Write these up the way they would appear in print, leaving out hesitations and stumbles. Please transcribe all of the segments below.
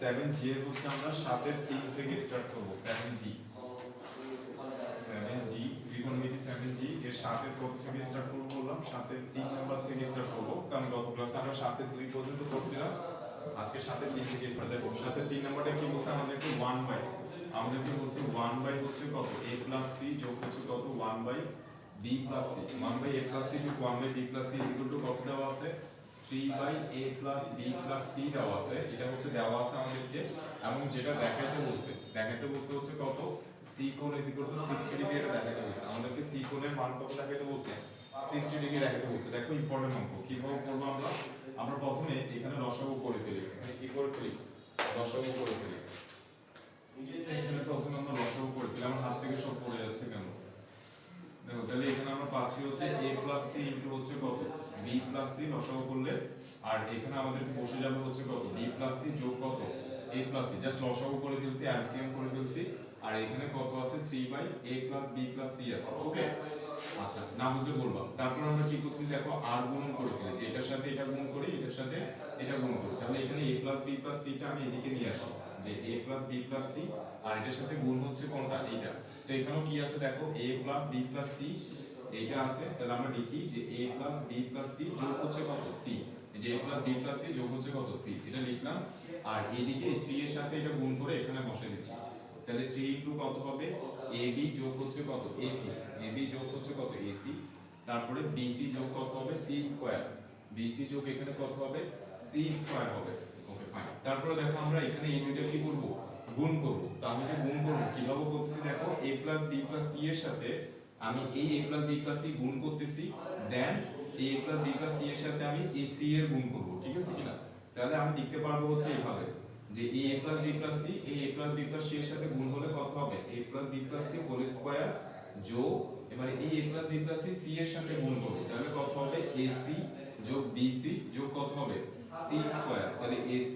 7g এর হচ্ছে আমরা 7 এর 3 থেকে স্টার্ট করব 7g ত্রিকোণমিতি 7g এর 7 এর কত থেকে স্টার্ট করব বললাম 7 এর 3 নাম্বার থেকে স্টার্ট করব কারণ গত ক্লাসে আমরা 7 এর 2 পর্যন্ত করছিলাম আজকে 7 এর 3 থেকে স্টার্ট করব 7 এর 3 নাম্বারটা কি বলছে আমাদেরকে 1 বাই আমাদেরকে বলছে 1 বাই হচ্ছে কত a + c যোগ হচ্ছে কত 1 by b + c 1 by a + c যোগ 1 বাই b + c কত দেওয়া আছে 3 বাই a + b + c দেওয়া আছে এটা হচ্ছে দেওয়া আছে আমাদেরকে এবং যেটা দেখাইতে বলছে হচ্ছে কত c কোণ = 60 ডিগ্রি এটা দেখাইতে বলছে আমাদেরকে c কোণের মান কত দেখাইতে বলছে 60 ডিগ্রি দেখাইতে বলছে দেখো ইম্পর্টেন্ট অঙ্ক কিভাবে করব আমরা প্রথমে এখানে লসাগু করে ফেলি এখানে কি করে ফেলি লসাগু করে ফেলি এখানে প্রথমে আমরা লসাগু করে ফেলি আমার হাত থেকে সব পড়ে যাচ্ছে কেন দেখো তাহলে এখানে আমরা পাচ্ছি হচ্ছে a + c হচ্ছে কত b + c লসাগু করলে আর এখানে আমাদের বসে যাবে হচ্ছে কত b + c যোগ কত a + c জাস্ট লসাগু করে ফেলছি এলসিএম করে ফেলছি আর এখানে কত আছে 3 বাই a + b + c আছে ওকে আচ্ছা না বুঝলে বলবা তারপর আমরা কি করছি দেখো আর গুণন করে ফেলি যে এটার সাথে এটা গুণ করি এটার সাথে এটা গুণ করি তাহলে এখানে a + b + c টা আমি এদিকে নিয়ে আসি যে a + b + c আর এটার সাথে গুণ হচ্ছে কোনটা এইটা তো এখানেও কি আছে দেখো a + b + c এইটা আছে তাহলে আমরা লিখি যে a + b + c যোগ হচ্ছে কত c যে a + b + c যোগ হচ্ছে কত c এটা লিখলাম আর এদিকে 3 এর সাথে এটা গুণ করে এখানে বসিয়ে দিচ্ছি তাহলে 3 কত হবে ab যোগ হচ্ছে কত ac ab যোগ হচ্ছে কত ac তারপরে bc যোগ কত হবে c স্কয়ার bc যোগ এখানে কত হবে c স্কয়ার হবে ওকে ফাইন তারপরে দেখো আমরা এখানে এই দুইটা কি করব গুণ করব তো আমি যে গুণ করব কিভাবে করতেছি দেখো a + b + c এর সাথে আমি এই a + b + c গুণ করতেছি দেন a + b + c এর সাথে আমি ac এর গুণ করব ঠিক আছে কিনা তাহলে আমি লিখতে পারবো হচ্ছে এইভাবে যে a + b + c a + b + c এর সাথে গুণ হলে কত হবে a + b + c whole square যোগ এবারে a + b + c c এর সাথে গুণ করব তাহলে কত হবে ac যোগ bc যোগ কত হবে c স্কয়ার তাহলে ac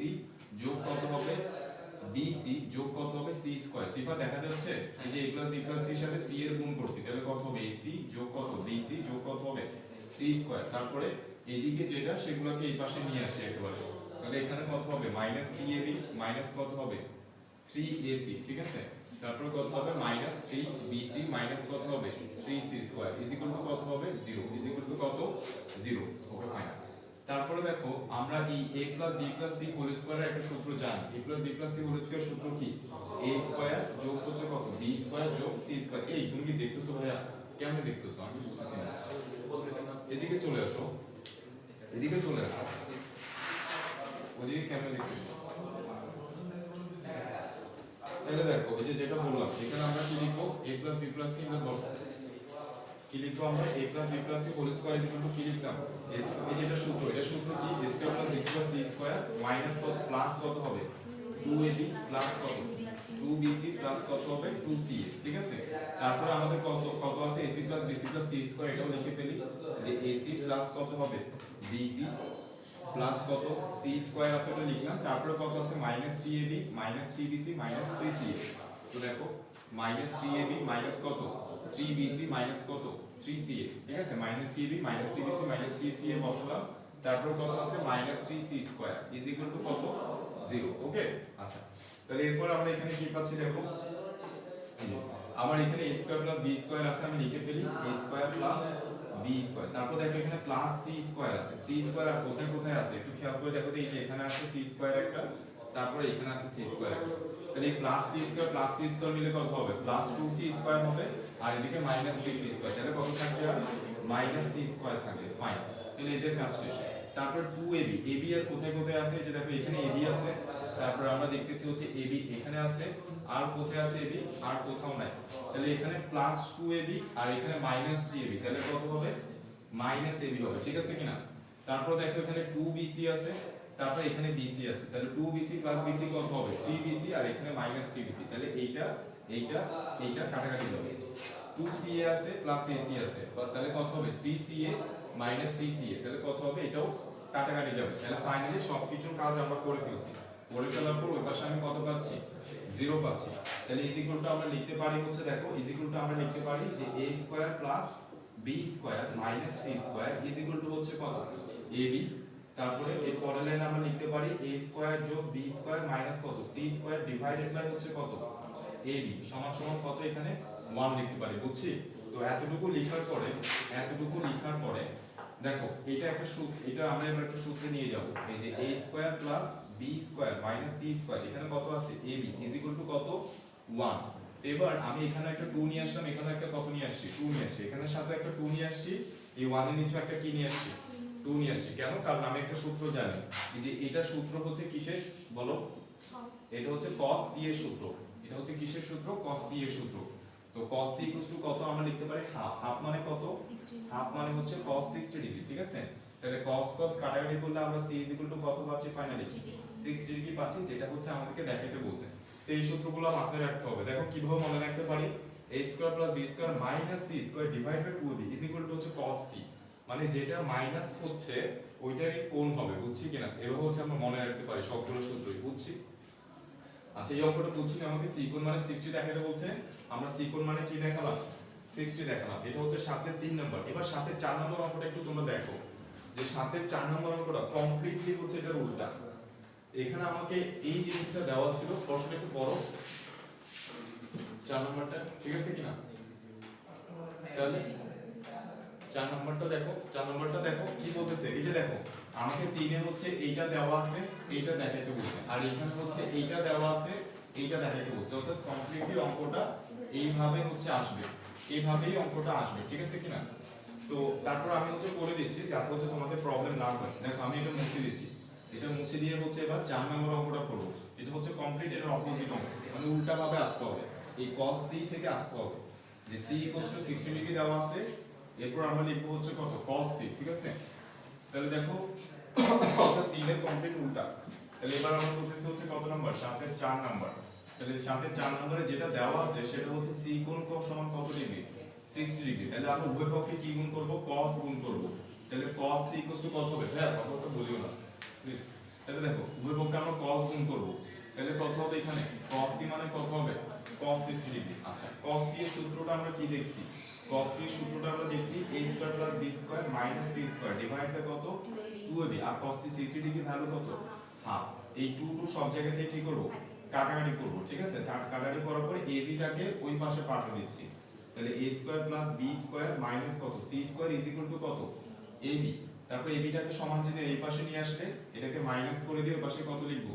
যোগ কত হবে bc যোগ কত হবে c স্কয়ার সিফা দেখা যাচ্ছে এই যে a + b + c এর সাথে c এর গুণ করছি তাহলে কত হবে ac যোগ কত bc যোগ কত হবে c স্কয়ার তারপরে এদিকে যেটা সেগুলোকে এই পাশে নিয়ে আসি একেবারে তাহলে এখানে কত হবে -3ab মাইনাস কত হবে 3ac ঠিক আছে তারপর কত হবে -3bc মাইনাস কত হবে 3c স্কয়ার কত হবে 0 কত 0 ওকে ফাইন তারপরে দেখো আমরা এই a + b + c হোল স্কয়ারের একটা সূত্র জানি a + b + c whole square সূত্র কি a স্কয়ার যোগ হচ্ছে কত b স্কয়ার যোগ c স্কয়ার এই তুমি কি দেখতেছো ভাইয়া কেমনে দেখতেছো আমি বুঝতেছি না বলতেছি না এদিকে চলে আসো ওদিকে কেমনে দেখতেছো তাহলে দেখো এই যে যেটা বললাম এখানে আমরা কি লিখবো a + b + c ইনভার্স বসাবো কি লিখবো আমরা a + b + c whole square কি লিখতাম এই যেটা সূত্র এটা সূত্র কি a square + b square c square minus কত প্লাস কত হবে 2ab প্লাস কত 2bc প্লাস কত হবে 2ca ঠিক আছে তারপর আমাদের কত আছে ac + bc + c স্কয়ার এটাও লিখে ফেলি যে ac প্লাস কত হবে bc প্লাস কত c স্কয়ার আছে এটা লিখলাম তারপরে কত আছে -3ab -3bc -3ca তো দেখো -3ab মাইনাস কত 3bc মাইনাস কত 3ca ঠিক আছে -3ab -3bc -3ca বসালাম তারপর কত আছে -3c স্কয়ার কত 0 ওকে আচ্ছা তাহলে এরপর আমরা এখানে কি পাচ্ছি দেখো আমার এখানে a স্কয়ার + b স্কয়ার আছে আমি লিখে ফেলি a স্কয়ার + b স্কয়ার তারপর দেখো এখানে +c স্কয়ার আছে c স্কয়ার আর কোথায় আছে একটু খেয়াল করে দেখো এই যে এখানে আছে c স্কয়ার একটা তারপর এখানে আছে c স্কয়ার একটা তাহলে এই +c স্কয়ার মিলে কত হবে +2c স্কয়ার হবে আর এদিকে -3c স্কয়ার তাহলে কত থাকবে আর -c স্কয়ার থাকবে ফাইন তাহলে এদের কাজ শেষ তারপর 2ab আর কোথায় আছে এই যে দেখো এখানে ab আছে তারপর আমরা দেখতেছি হচ্ছে ab এখানে আছে আর কোথায় আছে ab আর কোথাও নাই তাহলে এখানে +2ab আর এখানে -3ab তাহলে কত হবে -ab হবে ঠিক আছে কিনা তারপর দেখো এখানে 2bc আছে তারপর এখানে bc আছে তাহলে 2bc + bc কত হবে 3bc আর এখানে -3bc তাহলে এইটা কাটাকাটি যাবে 2ca আছে +ac আছে তাহলে কত হবে 3ca -3ca তাহলে কত হবে এটাও কাটাকাটি যাবে তাহলে ফাইনালি সবকিছুর কাজ আমরা করে ফেলছি করে ফেলার পর ওই পাশে আমি কত পাচ্ছি 0 পাচ্ছি তাহলে আমরা লিখতে পারি হচ্ছে দেখো আমরা লিখতে পারি যে a square + b square - c square হচ্ছে কত ab তারপরে এই পরের লাইনে আমরা লিখতে পারি a স্কয়ার যোগ b স্কয়ার মাইনাস কত c স্কয়ার ডিভাইডেড বাই হচ্ছে কত ab সমান সমান কত এখানে 1 লিখতে পারি, বুঝছি? তো এতটুকু লেখার পরে দেখো এটা একটা সূত্র, এটা আমরা এবার একটা সূত্রে নিয়ে যাব। এই যে a square plus b square minus c square, এখানে কত আছে ab ইজ ইকুয়াল টু কত 1। এবার আমি এখানে একটা 2 নিয়ে আসলাম, এখানে একটা কত নিয়ে আসছি 2 নিয়ে আসছি, এখানে সাথে একটা 2 নিয়ে আসছি, এই 1 এর নিচে একটা কি নিয়ে আসছি 2 নিয়ে আসছি। কেন? কারণ আমি একটা সূত্র জানি, এই যে এটা সূত্র হচ্ছে কিসের বলো, এটা হচ্ছে cos c এর সূত্র। এটা হচ্ছে কিসের সূত্র? cos c এর সূত্র। তো cos c কত আমরা লিখতে পারি হাফ। হাফ মানে কত? হাফ মানে হচ্ছে cos 60 ডিগ্রি, ঠিক আছে? তাহলে cos কাটাকাটি করলে আমরা c কত পাচ্ছি ফাইনালি 60 ডিগ্রি পাচ্ছি, যেটা হচ্ছে আমাদেরকে দেখাইতে বলছে। তো এই সূত্রগুলো মাথায় রাখতে হবে। দেখো কিভাবে মনে রাখতে পারি, a square plus b square minus c square divide by 2ab is equal to হচ্ছে cos c, মানে যেটা মাইনাস হচ্ছে ওইটারই কোণ হবে, বুঝছি কিনা? এভাবে হচ্ছে আমরা মনে রাখতে পারি সবগুলো সূত্রই, বুঝছি? আচ্ছা এই অঙ্কটা বুঝছি না, আমাকে c কোণ মানে 60 দেখাতে বলছে, আমরা c কোণ মানে কি দেখালাম 60 দেখালাম। এটা হচ্ছে 7 এর 3 নাম্বার। এবার 7 এর 4 নাম্বার অঙ্কটা একটু তোমরা দেখো, যে 7 এর 4 নাম্বার অঙ্কটা কমপ্লিটলি হচ্ছে এটার উল্টা। এখানে আমাকে এই জিনিসটা দেওয়া ছিল, প্রশ্নটা একটু পড়ো 4 নাম্বারটা, ঠিক আছে কিনা? তাহলে 4 নাম্বারটা দেখো কি বলতেছে, এই যে দেখো আমাকে 3 এ হচ্ছে এইটা দেওয়া আছে, এইটা দেখাইতে বলছে, আর এখানে হচ্ছে এইটা দেওয়া আছে, এইটা দেখাইতে বলছে। অর্থাৎ কমপ্লিটলি অঙ্কটা এইভাবে হচ্ছে আসবে, এইভাবেই অঙ্কটা আসবে, ঠিক আছে কিনা? তো তারপর আমি হচ্ছে করে দিচ্ছি যাতে হচ্ছে তোমাদের প্রবলেম না হয়। দেখো আমি এটা মুছে দিচ্ছি, এটা মুছে দিয়ে হচ্ছে এবার 4 নম্বর অঙ্কটা করব। এটা হচ্ছে কমপ্লিট এর অপোজিট অঙ্ক, মানে উল্টা ভাবে আসতে হবে, এই cos c থেকে আসতে হবে। যে c 60 ডিগ্রি দেওয়া আছে, এরপর আমরা লিখবো হচ্ছে কত cos c, ঠিক আছে? তাহলে দেখো অর্থাৎ 3 এর কমপ্লিট উল্টা। তাহলে এবার আমরা করতেছি হচ্ছে কত নাম্বার 7 এর 4 নাম্বার। তাহলে 7 এর 4 নম্বরে যেটা দেওয়া আছে সেটা হচ্ছে c কোণ সমান কত ডিগ্রি 60 ডিগ্রি। তাহলে আমরা উভয় পক্ষে কি গুণ করব cos গুণ করব। তাহলে cos c কত হবে? হ্যাঁ কথাটা বলিও না প্লিজ। তাহলে দেখো উভয় পক্ষে আমরা cos গুণ করব, তাহলে কত হবে এখানে cos c মানে কত হবে cos 60 ডিগ্রি। আচ্ছা cos c এর সূত্রটা আমরা কি দেখছি, cos c এর সূত্রটা আমরা দেখছি a square plus b square minus c square divide by কত 2ab, আর cos c 60 ডিগ্রি ভ্যালু কত হাফ। এই 2 সব জায়গাতে কি করব কাটাকাটি করব, ঠিক আছে? কাটাকাটি করার পরে ab টাকে ওই পাশে পাঠিয়ে দিচ্ছি। তাহলে a square plus b square minus কত c square is equal to কত ab। তারপর ab টাকে সমান চিহ্নের এই পাশে নিয়ে আসলে এটাকে মাইনাস করে দিয়ে ওই পাশে কত লিখব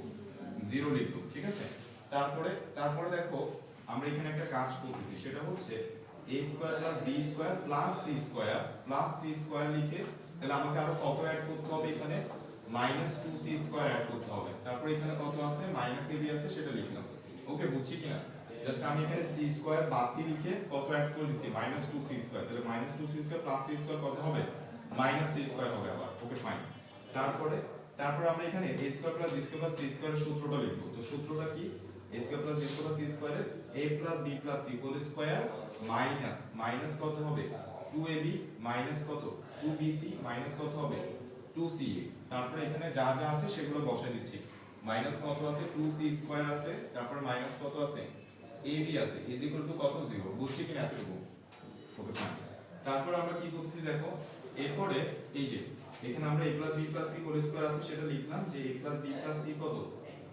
0 লিখব, ঠিক আছে? তারপরে দেখো আমরা এখানে একটা কাজ করতেছি, সেটা হচ্ছে a square plus b square plus c square লিখে তাহলে আমাকে আরো কত অ্যাড করতে হবে এখানে মাইনাস 2c স্কয়ার অ্যাড করতে হবে। তারপর এখানে কত আছে মাইনাস ab আছে সেটা লিখলাম। ওকে বুঝছি কিনা? জাস্ট আমি এখানে c স্কয়ার বাদ দিয়ে লিখে কত অ্যাড করে দিছি মাইনাস 2c স্কয়ার। তাহলে minus 2c square plus c square কত হবে মাইনাস c স্কয়ার হবে আবার। Okay fine. তারপরে আমরা এখানে a square plus b square plus c স্কয়ারের সূত্রটা লিখব। তো সূত্রটা কি a square plus b square plus c স্কয়ারের a plus b plus c whole square minus কত হবে 2ab মাইনাস কত 2bc মাইনাস কত হবে 2ca। তারপরে এখানে যা যা আছে সেগুলো বসাই দিচ্ছি। মাইনাস কত আছে 2c স্কয়ার আছে, তারপরে মাইনাস কত আছে ab আছে ইজ ইকুয়াল টু কত 0। বুঝছি কিনা এতটুকু? ওকে ফাইন। তারপর আমরা কি করতেছি দেখো, এরপরে এই যে এখানে আমরা a plus b plus c whole square আছে সেটা লিখলাম, যে a plus b plus c কত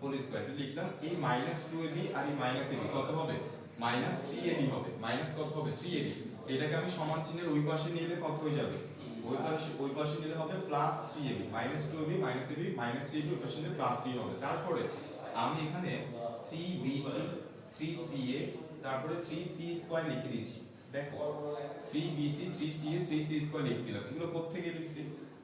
হোল স্কয়ার এটা লিখলাম। এই মাইনাস 2ab আর এই মাইনাস ab কত হবে মাইনাস 3ab হবে, মাইনাস কত হবে 3ab। এটাকে আমি সমান চিহ্নের ওই পাশে নিলে কত হয়ে যাবে ওই পাশে নিলে হবে plus 3ab, minus 2ab minus ab minus 3ab ওই পাশে নিলে প্লাস 3 হবে। তারপরে আমি এখানে 3bc 3ca তারপরে 3c স্কয়ার লিখে দিচ্ছি। দেখো 3bc 3ca 3c স্কয়ার লিখে দিলাম। এগুলো কোথা থেকে লিখছি,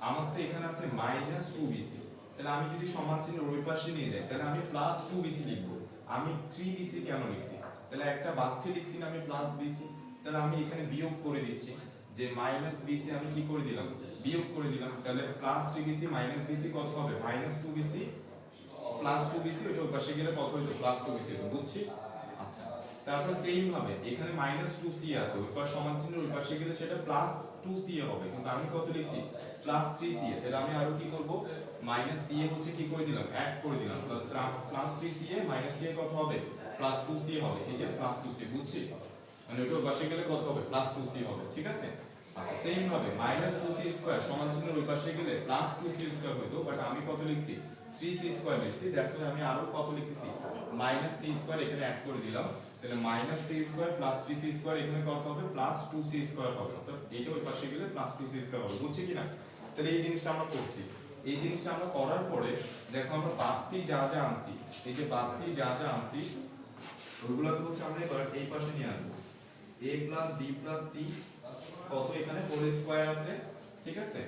আমার তো এখানে আছে মাইনাস 2bc, তাহলে আমি যদি সমান চিহ্নের ওই পাশে নিয়ে যাই তাহলে আমি প্লাস 2bc লিখব। আমি 3bc কেন লিখছি, তাহলে একটা বাদ দিয়ে লিখছি না আমি প্লাস bc, তাহলে আমি এখানে বিয়োগ করে দিচ্ছি, যে মাইনাস bc আমি কি করে দিলাম বিয়োগ করে দিলাম। তাহলে প্লাস 3bc মাইনাস bc কত হবে মাইনাস 2bc প্লাস 2bc, ওটা ওই পাশে গেলে কত হইতো প্লাস 2bc হতো। বুঝছি? আচ্ছা তারপর সেইম ভাবে এখানে মাইনাস 2c আছে, ওই পাশ সমান চিহ্ন ওই পাশে গেলে সেটা প্লাস 2ca হবে, কিন্তু আমি কত লিখছি প্লাস 3ca। তাহলে আমি আরো কি করব মাইনাস ca হচ্ছে কি করে দিলাম অ্যাড করে দিলাম, প্লাস 3ca মাইনাস ca কত হবে প্লাস 2ca হবে। এই যে প্লাস 2ca, বুঝছি? মানে ওটা ওই পাশে গেলে কত হবে প্লাস 2c হবে, ঠিক আছে? আচ্ছা সেম ভাবে -2c স্কয়ার সমান চিহ্নের ওই পাশে গেলে +2c স্কয়ার হইতো, বাট আমি কত লিখছি 3c স্কয়ার লিখছি, দ্যাটস ওয়াই আমি আরো কত লিখতেছি -c স্কয়ার এখানে অ্যাড করে দিলাম, তাহলে -c স্কয়ার 3c স্কয়ার এখানে কত হবে +2c স্কয়ার হবে, অর্থাৎ এইটা ওই পাশে গেলে +2c স্কয়ার হবে, বুঝছি কিনা? তাহলে এই জিনিসটা আমরা করছি। এই জিনিসটা আমরা করার পরে দেখো আমরা বাড়তি যা যা আনছি, এই যে বাড়তি যা যা আনছি ওইগুলোকে হচ্ছে আমরা এবার এই পাশে নিয়ে আসবো। a + b + c কত এখানে হোল স্কয়ার আছে, ঠিক আছে?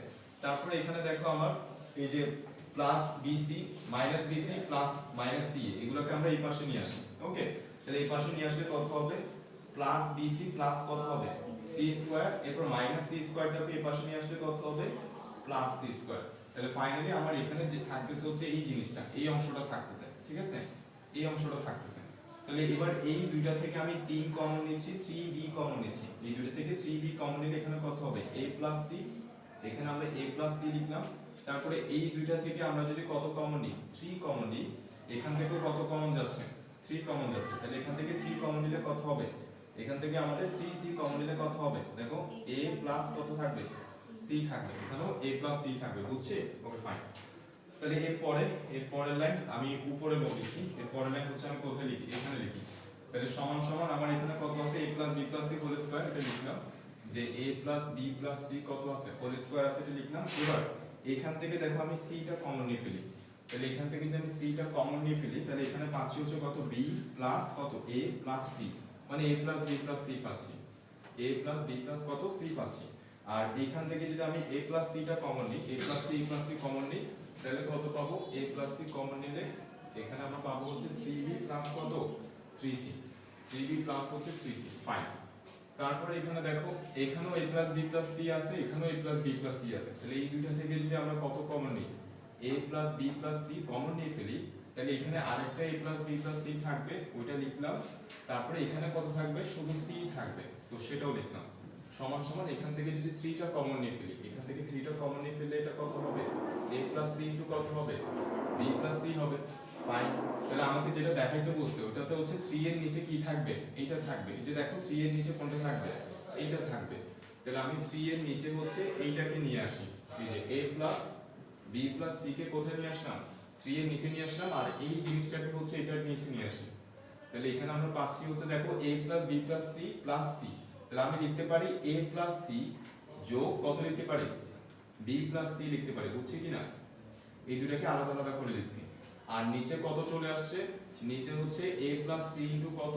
তারপরে এখানে দেখো আমার এই যে +bc -bc +-ca এগুলোকে আমরা এই পাশে নিয়ে আসি। ওকে, তাহলে এই পাশে নিয়ে আসলে কত হবে +bc প্লাস কত হবে c স্কয়ার, এরপর -c স্কয়ারটাকে এই পাশে নিয়ে আসলে কত হবে +c স্কয়ার। তাহলে ফাইনালি আমার এখানে যে থাকতেছে হচ্ছে এই জিনিসটা, এই অংশটা থাকতেছে, ঠিক আছে? এই অংশটা থাকতেছে। তাহলে এবার এই দুইটা থেকে আমি 3 কমন নিচ্ছি, 3b কমন নিচ্ছি। এই দুইটা থেকে 3b কমন নিলে এখানে কত হবে a + c, এখানে আমরা a + c লিখলাম। তারপরে এই দুইটা থেকে আমরা যদি কত কমন নিই 3 কমন নিই, এখান থেকে কত কমন যাচ্ছে 3 কমন যাচ্ছে, তাহলে এখান থেকে 3 কমন নিলে কত হবে, এখান থেকে আমাদের 3c কমন নিলে কত হবে, দেখো a প্লাস কত থাকবে c থাকবে, এখানেও a + c থাকবে, বুঝছি? Okay fine. তাহলে এর পরের লাইন আমি উপরে লিখি, এর পরের লাইন হচ্ছে আমি কোথায় লিখি, এখানে লিখি। তাহলে সমান সমান আমার এখানে কত আছে a + b + c whole square, এটা লিখলাম যে a + b + c কত আছে হোল স্কয়ার আছে, এটা লিখলাম। এবার এখান থেকে দেখো আমি c টা কমন নিয়ে ফেলি, তাহলে এখান থেকে যদি আমি c টা কমন নিয়ে ফেলি তাহলে এখানে পাচ্ছি হচ্ছে কত b প্লাস কত a + c, মানে a + b + c পাচ্ছি, a + b + কত c পাচ্ছি। আর এখান থেকে যদি আমি a + c টা কমন নিই, a + c + c কমন নিই, তাহলে কত পাবো a + c কমন নিলে এখানে আমরা পাবো হচ্ছে 3b প্লাস কত 3c, 3b প্লাস হচ্ছে 3c, ফাইন। তারপরে এখানে দেখো এখানেও a + b + c আছে, এখানেও a + b + c আছে, তাহলে এই দুইটা থেকে যদি আমরা কত কমন নিই a + b + c কমন নিয়ে ফেলি, তাহলে এখানে আরেকটা a + b + c থাকবে, ওইটা লিখলাম। তারপরে এখানে কত থাকবে শুধু c থাকবে, তো সেটাও লিখলাম। সমান সমান এখান থেকে যদি 3 টা কমন নিয়ে ফেলি, এখান থেকে 3 টা কমন নিয়ে ফেললে এটা কত হবে a + c * কত হবে b + c হবে, ফাইন। তাহলে আমাকে যেটা দেখাইতে বলছে ওটাতে হচ্ছে 3 এর নিচে কি থাকবে, এইটা থাকবে। এই যে দেখো 3 এর নিচে কোনটা থাকবে, এইটা থাকবে। তাহলে আমি 3 এর নিচে হচ্ছে এইটাকে নিয়ে আসি, এই যে a + b + c কে কোথায় নিয়ে আসলাম 3 এর নিচে নিয়ে আসলাম, আর এই জিনিসটাকে হচ্ছে এটার নিচে নিয়ে আসি। তাহলে এখানে আমরা পাচ্ছি হচ্ছে দেখো a + b + c + c, তাহলে আমি লিখতে পারি a + c যোগ কত লিখতে পারি b + c লিখতে পারি, বুঝছি কিনা? এই দুটাকে আলাদা আলাদা করে লিখছি। আর নিচে কত চলে আসছে, নিচে হচ্ছে a + c * কত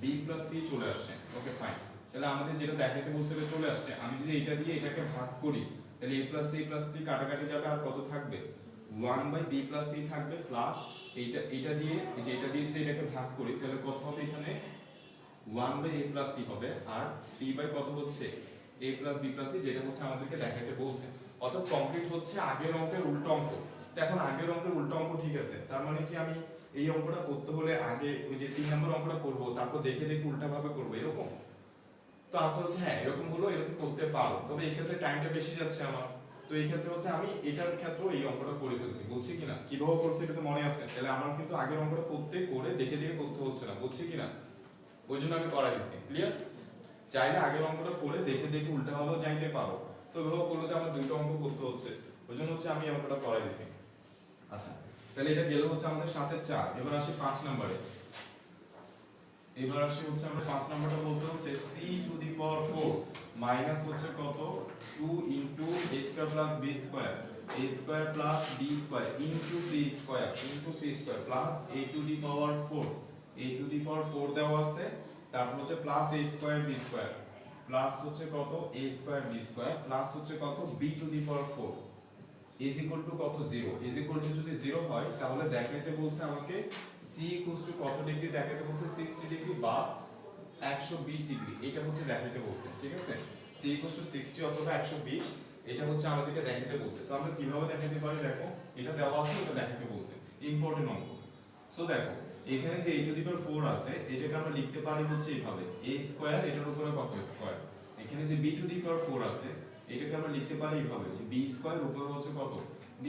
b + c চলে আসছে। ওকে ফাইন, তাহলে আমাদের যেটা দেখাতে বলছে এটা চলে আসছে। আমি যদি এটা দিয়ে এটাকে ভাগ করি তাহলে a + c + c কাটাকাটি যাবে, আর কত থাকবে 1/b + c থাকবে, প্লাস এইটা দিয়ে এই যে এটা দিয়ে যদি এটাকে ভাগ করি তাহলে কত হবে এখানে 1/a + c হবে, আর 3 কত হচ্ছে a + b + c, যেটা হচ্ছে আমাদেরকে দেখাতে বলছে। অর্থাৎ কমপ্লিট হচ্ছে আগের অঙ্কের উল্টো অঙ্ক। তো এখন আগের অঙ্কের উল্টো অঙ্ক ঠিক আছে, তার মানে কি আমি এই অঙ্কটা করতে হলে আগে ওই যে 3 নম্বর অঙ্কটা করব, তারপর দেখে দেখে উল্টাভাবে করব এরকম? তো আসলে হচ্ছে হ্যাঁ এরকম হলো, এরকম করতে পারো, তবে এই ক্ষেত্রে টাইমটা বেশি যাচ্ছে আমার। তো এই ক্ষেত্রে হচ্ছে আমি এটার ক্ষেত্রেও এই অঙ্কটা করে ফেলছি, বুঝছি কিনা? কিভাবে করছি এটা তো মনে আছে, তাহলে আমার কিন্তু আগের অঙ্কটা করতে করে দেখে দেখে করতে হচ্ছে না, বুঝছি কিনা? ওই জন্য আমি করাই দিচ্ছি, ক্লিয়ার? চাইলে আগের অঙ্কটা করে দেখে দেখে উল্টাভাবেও যাইতে পারো, তো এভাবে করলে তো আমার দুইটা অঙ্ক করতে হচ্ছে, ওই জন্য হচ্ছে আমি এই অঙ্কটা করাই দিচ্ছি। আচ্ছা, তাহলে এটা গেল হচ্ছে আমাদের 7 4। এবার আসি 5 নম্বরে। এবার আসি হচ্ছে আমরা 5 নম্বরটা বলতে হচ্ছে c⁴ মাইনাস হচ্ছে কত 2 * a² + b² a² + b² c² plus a⁴ a⁴ দেওয়া আছে, তারপর হচ্ছে প্লাস a² b² প্লাস হচ্ছে কত a² b² প্লাস হচ্ছে কত b⁴ ইজ ইকুয়াল টু কত 0, ইজ ইকুয়াল টু যদি 0 হয় তাহলে দেখাইতে বলছে আমাকে c কত ডিগ্রি দেখাইতে বলছে 60 ডিগ্রি বা 120 ডিগ্রি, এটা হচ্ছে দেখাইতে বলছে, ঠিক আছে? c 60 অথবা 120, এটা হচ্ছে আমাদেরকে দেখাইতে বলছে। তো আমরা কিভাবে দেখাইতে পারি, দেখো এটা দেওয়া আছে, এটা দেখাইতে বলছে, ইম্পর্টেন্ট অঙ্ক। সো দেখো এখানে যে a⁴ আছে এটাকে আমরা লিখতে পারি হচ্ছে এইভাবে a² এটার উপরে কত স্কয়ার, এখানে যে b⁴ আছে এটাকে আমরা লিখতে পারি এইভাবে যে b² উপরে হচ্ছে কত b²,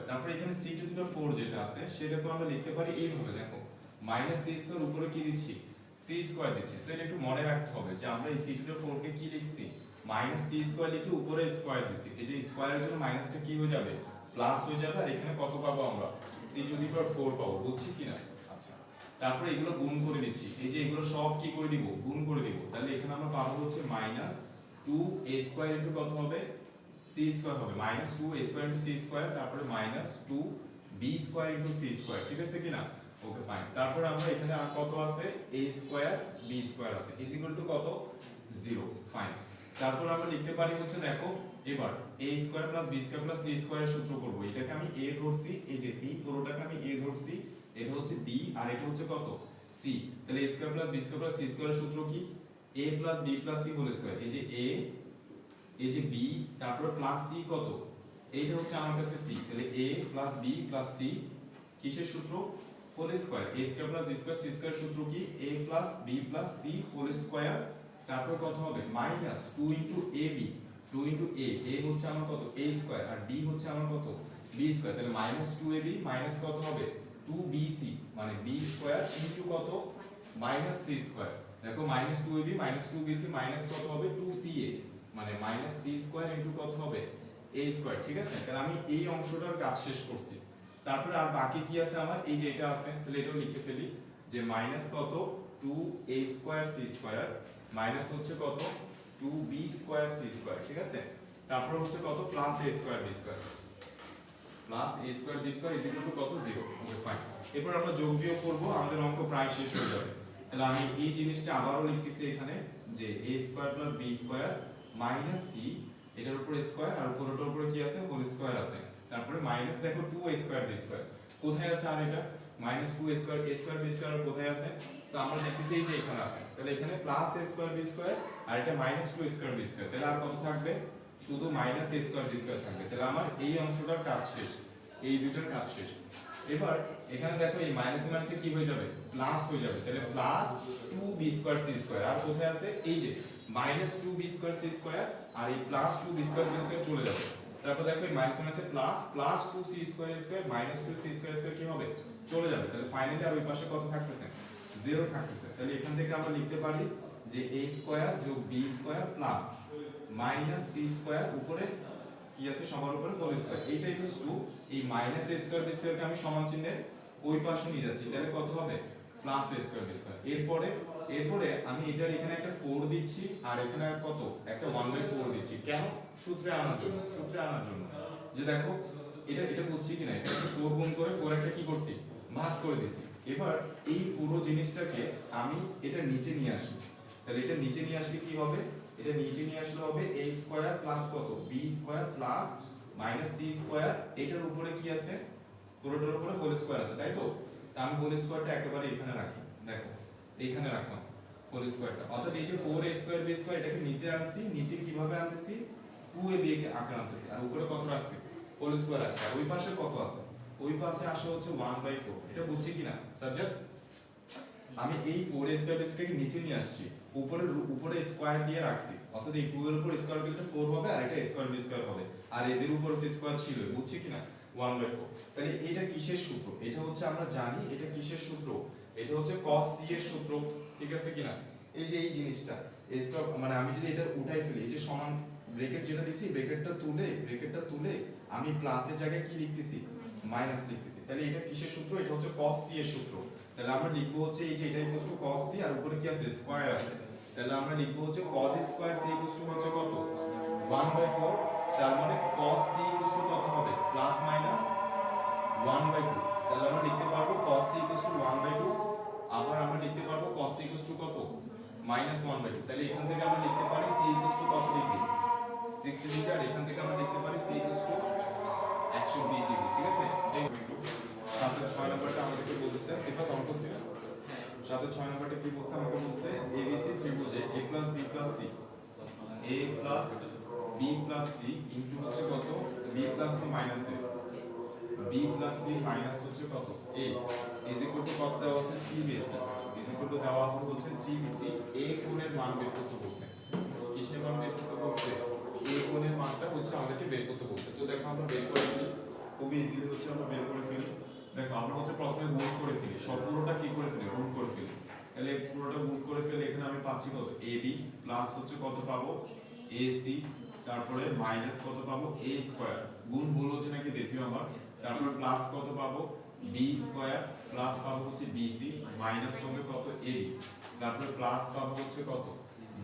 তারপর এখানে c⁴ যেটা আছে সেটাকে আমরা লিখতে পারি এইভাবে, দেখো -c² উপরে কি দিচ্ছি c² দিচ্ছি। সো এটা একটু মনে রাখতে হবে যে আমরা এই c⁴ কে কি লিখছি মাইনাস সি স্কোয়ার লিখে উপরে স্কোয়ার দিছি, এই যে স্কোয়ারের জন্য মাইনাসটা কি হয়ে যাবে, প্লাস হয়ে যাবে, আর এখানে কত পাবো আমরা, সি টু দি পাওয়ার 4 পাবো, বুঝছি কিনা। আচ্ছা, তারপরে এগুলো গুণ করে দিচ্ছি, এই যে এগুলো সব কি করে দিব, গুণ করে দিব, তাহলে এখানে আমরা পাবো হচ্ছে মাইনাস 2a স্কোয়ার ইনটু কত হবে, সি স্কোয়ার হবে, minus 2a square into C square, তারপরে minus 2b square into C square, ঠিক আছে কিনা। Okay fine. তারপর আমরা এখানে আর কত আছে, a স্কোয়ার b স্কোয়ার আছে, ইজ ইকুয়াল টু কত, 0। ফাইন। তারপর আমরা লিখতে পারি হচ্ছে, দেখো এবার a square plus b square plus c স্কোয়ারের সূত্র করব, এটাকে আমি a ধরছি, এই যে এই পুরোটাকে আমি a ধরছি, এটা হচ্ছে b আর এটা হচ্ছে কত, c। তাহলে a square plus b square plus c স্কোয়ারের সূত্র কি, a plus b plus c whole square, এই যে a, এই যে b, তারপর প্লাস c কত, এইটা হচ্ছে আমার কাছে c, তাহলে a plus b plus c কিসের সূত্র, whole square, a square plus b square c square সূত্র কি, a plus b plus c whole square, তারপর কত হবে minus 2 into ab, 2 into a হচ্ছে আমার কত, a স্কয়ার, আর b হচ্ছে আমার কত, b স্কয়ার, তাহলে মাইনাস 2ab মাইনাস কত হবে 2bc, মানে b স্কয়ার ইনটু কত, মাইনাস c স্কয়ার। দেখো minus 2ab minus 2bc minus কত হবে 2ca, মানে মাইনাস c স্কয়ার ইনটু কত হবে a স্কয়ার, ঠিক আছে। তাহলে আমি এই অংশটার কাজ শেষ করছি। তারপরে আর বাকি কি আছে আমার, এই যে এটা আছে, তাহলে এটাও লিখে ফেলি, যে মাইনাস কত 2a square c square minus হচ্ছে কত 2b স্কয়ার c স্কয়ার, ঠিক আছে। তারপর হচ্ছে কত plus a square b square, plus a square b square is equal to কত 0। Okay fine. এরপর আমরা যোগ বিয়োগ করব, আমাদের অঙ্ক প্রায় শেষ হয়ে যাবে। তাহলে আমি এই জিনিসটা আবারও লিখতেছি এখানে, যে a square plus b square minus c, এটার উপর স্কয়ার আর উপরটার উপরে কি আছে, হোল স্কয়ার আছে, তারপরে মাইনাস দেখো 2a স্কয়ার b স্কয়ার কোথায় আছে, আর এটা minus 2a square a square b square কোথায় আছে, সো আমরা দেখতেছি এই যে এখানে আছে, তাহলে এখানে plus a square b square আর এটা minus 2a square b square, তাহলে আর কত থাকবে, শুধু minus a square b square থাকবে। তাহলে আমার এই অংশটার কাজ শেষ, এই দুটোর কাজ শেষ। এবার এখানে দেখো এই মাইনাস মাইনাসে কি হয়ে যাবে, প্লাস হয়ে যাবে, তাহলে plus 2b square c square, আর কোথায় আছে এই যে minus 2b square c square, আর এই plus 2b square c square চলে যাবে। তারপর দেখো এই মাইনাস মাইনাসে plus, plus 2c square square minus 2c square square কি হবে, চলে যাবে। তাহলে ফাইনালি আর ওই পাশে কত থাকতেছে, 0 থাকতেছে। তাহলে এখান থেকে আমরা লিখতে পারি যে a স্কয়ার যোগ b square plus minus c square উপরে কি আছে, সবার উপরে হোল স্কয়ার, এইটা ইকুয়ালস টু এই মাইনাস a স্কয়ার b স্কয়ারকে আমি সমান চিহ্নের ওই পাশে নিয়ে যাচ্ছি, তাহলে কত হবে plus a square b square. এরপরে আমি এটার এখানে একটা 4 দিচ্ছি, আর এখানে আর কত একটা 1/4 দিচ্ছি, কেন, সূত্রে আনার জন্য, যে দেখো এটা বুঝছি কিনা, এটা 4 গুণ করে 4 একটা কি করছি, ভাগ করে দিছি। এবার এই পুরো জিনিসটাকে আমি এটা নিচে নিয়ে আসি, তাহলে এটা নিচে নিয়ে আসলে কি হবে, এটা নিচে নিয়ে আসলে হবে a স্কয়ার প্লাস কত b square plus minus c square, এটার উপরে কি আছে, পুরোটার উপরে হোল স্কয়ার আছে, তাই তো। তা আমি হোল স্কয়ারটা একেবারে এখানে রাখি, দেখো এইখানে রাখলাম হোল স্কয়ারটা, অর্থাৎ এই যে 4a স্কয়ার b স্কয়ার এটাকে নিচে আনছি, নিচে কিভাবে আনতেছি 2ab কে আকার আনতেছি, আর উপরে কত রাখছি হোল স্কয়ার আছে, আর ওই পাশে কত আছে, ওই পাশে আসে হচ্ছে 1/4, এটা বুঝছি কিনা সাবজেক্ট। আমি এই 4a স্কয়ার b স্কয়ারকে নিচে নিয়ে আসছি, উপরে স্কয়ার দিয়ে রাখছি, অর্থাৎ এই 2 এর উপর স্কয়ার করলে 4 হবে, আর এটা স্কয়ার b স্কয়ার হবে, আর এদের উপর তো স্কয়ার ছিল, বুঝছি কিনা 1/4। তাহলে এটা কিসের সূত্র, এটা হচ্ছে আমরা জানি এটা কিসের সূত্র, এটা হচ্ছে cos c এর সূত্র, ঠিক আছে কিনা। এই যে এই জিনিসটা স্কয়ার, মানে আমি যদি এটা উঠাই ফেলি, এই যে সমান ব্র্যাকেট যেটা দিছি, ব্র্যাকেটটা তুলে আমি প্লাসের জায়গায় কি লিখতেছি, মাইনাস লিখতেছি, তাহলে এটা কিসের সূত্র, এটা হচ্ছে cos c এর সূত্র। তাহলে আমরা লিখবো হচ্ছে এই যে এটা ইকুয়াল টু cos c, আর উপরে কি আছে স্কয়ার আছে, তাহলে আমরা লিখবো হচ্ছে cos square c equal to হচ্ছে কত 1/4, তার মানে cos c ইকুয়াল টু কত হবে প্লাস মাইনাস 1/2, তাহলে আমরা লিখতে পারবো cos c ইকুয়াল টু 1/2, আবার আমরা লিখতে পারবো cos c ইকুয়াল টু কত মাইনাস 1/2, তাহলে এখান থেকে আমরা লিখতে পারি c ইকুয়াল টু কত ডিগ্রি 60 ডিগ্রি, আর এখান থেকে আমরা লিখতে পারি c ইকুয়াল টু 120 ডিগ্রি, ঠিক আছে। সাথে 6 নাম্বারটা আমাদেরকে বলতেছে সিফাত অঙ্ক ছিল, সাথে 6 নাম্বারটা কি বলছে, আমাকে বলছে এবিসি ত্রিভুজে a plus b plus c, a plus b plus c into হচ্ছে কত b plus c minus a, b plus c minus হচ্ছে কত a ইজ ইকুয়াল টু কত দেওয়া আছে 3bc, ইজ ইকুয়াল টু দেওয়া আছে হচ্ছে 3bc, a কোণের মান বের করতে বলছে, কিসের মান বের করতে বলছে, a কোণের মানটা হচ্ছে আমাদেরকে বের করতে বলছে। তো দেখো আমরা বের করে ফেলি, খুবই ইজিলি হচ্ছে আমরা বের করে ফেলি। দেখো আমরা হচ্ছে প্রথমে গুণ করে ফেলি, সব পুরোটা কি করে ফেলি, গুণ করে ফেলি, তাহলে পুরোটা গুণ করে ফেলে এখানে আমি পাচ্ছি কত ab প্লাস হচ্ছে কত পাবো এসি, তারপরে মাইনাস কত পাবো এ স্কয়ার, গুণ ভুল হচ্ছে নাকি দেখিও আমার, তারপরে প্লাস কত পাবো বি স্কয়ার, প্লাস পাবো হচ্ছে বিসি, মাইনাস হবে কত এবি, তারপরে প্লাস পাবো হচ্ছে কত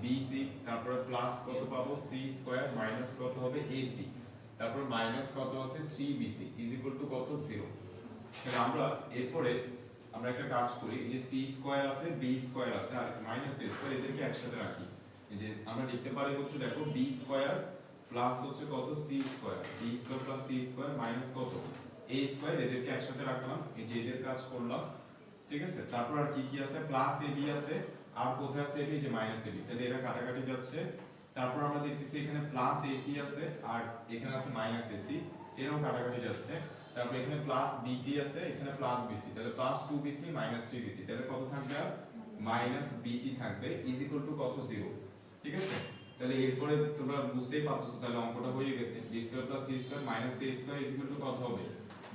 বিসি, তারপরে প্লাস কত পাবো সি স্কয়ার, মাইনাস কত হবে এসি, তারপর মাইনাস কত আছে 3bc ইজ ইকুয়াল টু কত 0। তাহলে আমরা এরপরে আমরা একটা কাজ করি, এই যে সি স্কয়ার আছে বি স্কয়ার আছে আর মাইনাস এ স্কয়ার, এদেরকে একসাথে রাখি। এই যে আমরা লিখতে পারি হচ্ছে দেখো বি স্কয়ার প্লাস হচ্ছে কত C square, B square plus C square minus কত এ স্কয়ার, এদেরকে একসাথে রাখলাম, এই যে এদের কাজ করলাম, ঠিক আছে। তারপর আর কি কি আছে, প্লাস এবি আছে, আর কোথায় আছে এবি, যে মাইনাস এবি, তাহলে এরা কাটাকাটি যাচ্ছে। তারপর আমরা দেখতেছি এখানে প্লাস এসি আছে আর এখানে আছে মাইনাস এসি, এরাও কাটাকাটি যাচ্ছে। তারপর এখানে প্লাস বিসি আছে, এখানে প্লাস বিসি, তাহলে প্লাস 2bc মাইনাস 3bc, তাহলে কত থাকবে আর মাইনাস বিসি থাকবে ইজ ইকুয়াল টু কত 0, ঠিক আছে। তাহলে এরপরে তোমরা বুঝতেই পারতেছো, তাহলে অঙ্কটা হয়ে গেছে B square plus C square minus A square is equal to কত হবে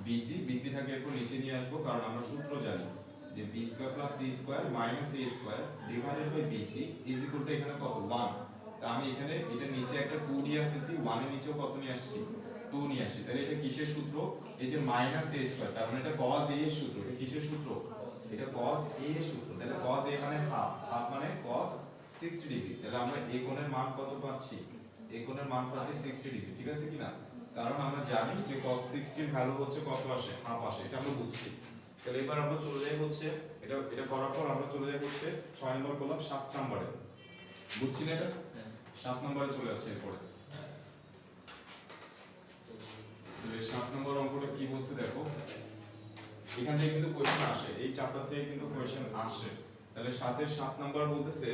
বিসি, বিসি থাকে এরপর নিচে নিয়ে আসবো, কারণ আমরা সূত্র জানি যে B square plus C square minus A square divided by BC is equal to এখানে কত 1। তা আমি এখানে এটা নিচে একটা 2 নিয়ে আসছি, 1 এর নিচেও কত নিয়ে আসছি 2 নিয়ে আসছি, তাহলে এটা কিসের সূত্র, এই যে মাইনাস এ স্কয়ার, তার মানে এটা cos a এর সূত্র, এটা কিসের সূত্র, এটা cos a এর সূত্র, তাহলে cos a মানে হাফ, হাফ মানে cos 60 ডিগ্রি, তাহলে আমরা a কোণের মান কত পাচ্ছি, a কোণের মান পাচ্ছি 60 ডিগ্রি, ঠিক আছে কিনা, কারণ আমরা জানি যে cos 60 এর ভ্যালু হচ্ছে কত আসে, হাফ আসে, এটা আমরা বুঝছি। তাহলে এবার আমরা চলে যাই হচ্ছে এটা করার পর আমরা চলে যাই হচ্ছে 6 নম্বর করলাম 7 নম্বরে, বুঝছি না এটা 7 নম্বরে চলে যাচ্ছে এরপরে। 7 নম্বর অঙ্কটা কি বলছে দেখো, এখান থেকে কিন্তু কোশ্চেন আসে, এই চ্যাপ্টার থেকে কিন্তু কোশ্চেন আসে। তাহলে 7 নম্বর বলতেছে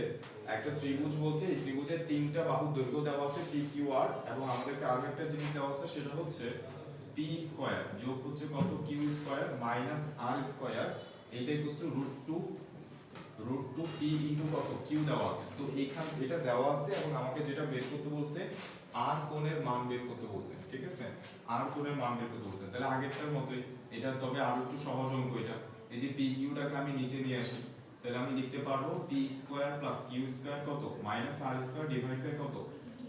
একটা ত্রিভুজ বলছে, এই ত্রিভুজের তিনটা বাহুর দৈর্ঘ্য দেওয়া আছে পি কিউ আর, এবং আমাদেরকে আরো একটা জিনিস দেওয়া আছে, সেটা হচ্ছে পি স্কয়ার যোগ হচ্ছে কত Q square minus R square, এটা ইকুয়াল টু √2 পি ইনটু কত কিউ দেওয়া আছে। তো এইখান এটা দেওয়া আছে এবং আমাকে যেটা বের করতে বলছে আর কোণের মান বের করতে বলছে, ঠিক আছে, আর কোণের মান বের করতে বলছে। তাহলে আগেরটার মতোই এটা, তবে আরো একটু সহজ অঙ্ক এটা। এই যে পি কিউটাকে আমি নিচে নিয়ে আসি, তাহলে আমি লিখতে পারবো P square plus Q square কত minus R square divide by কত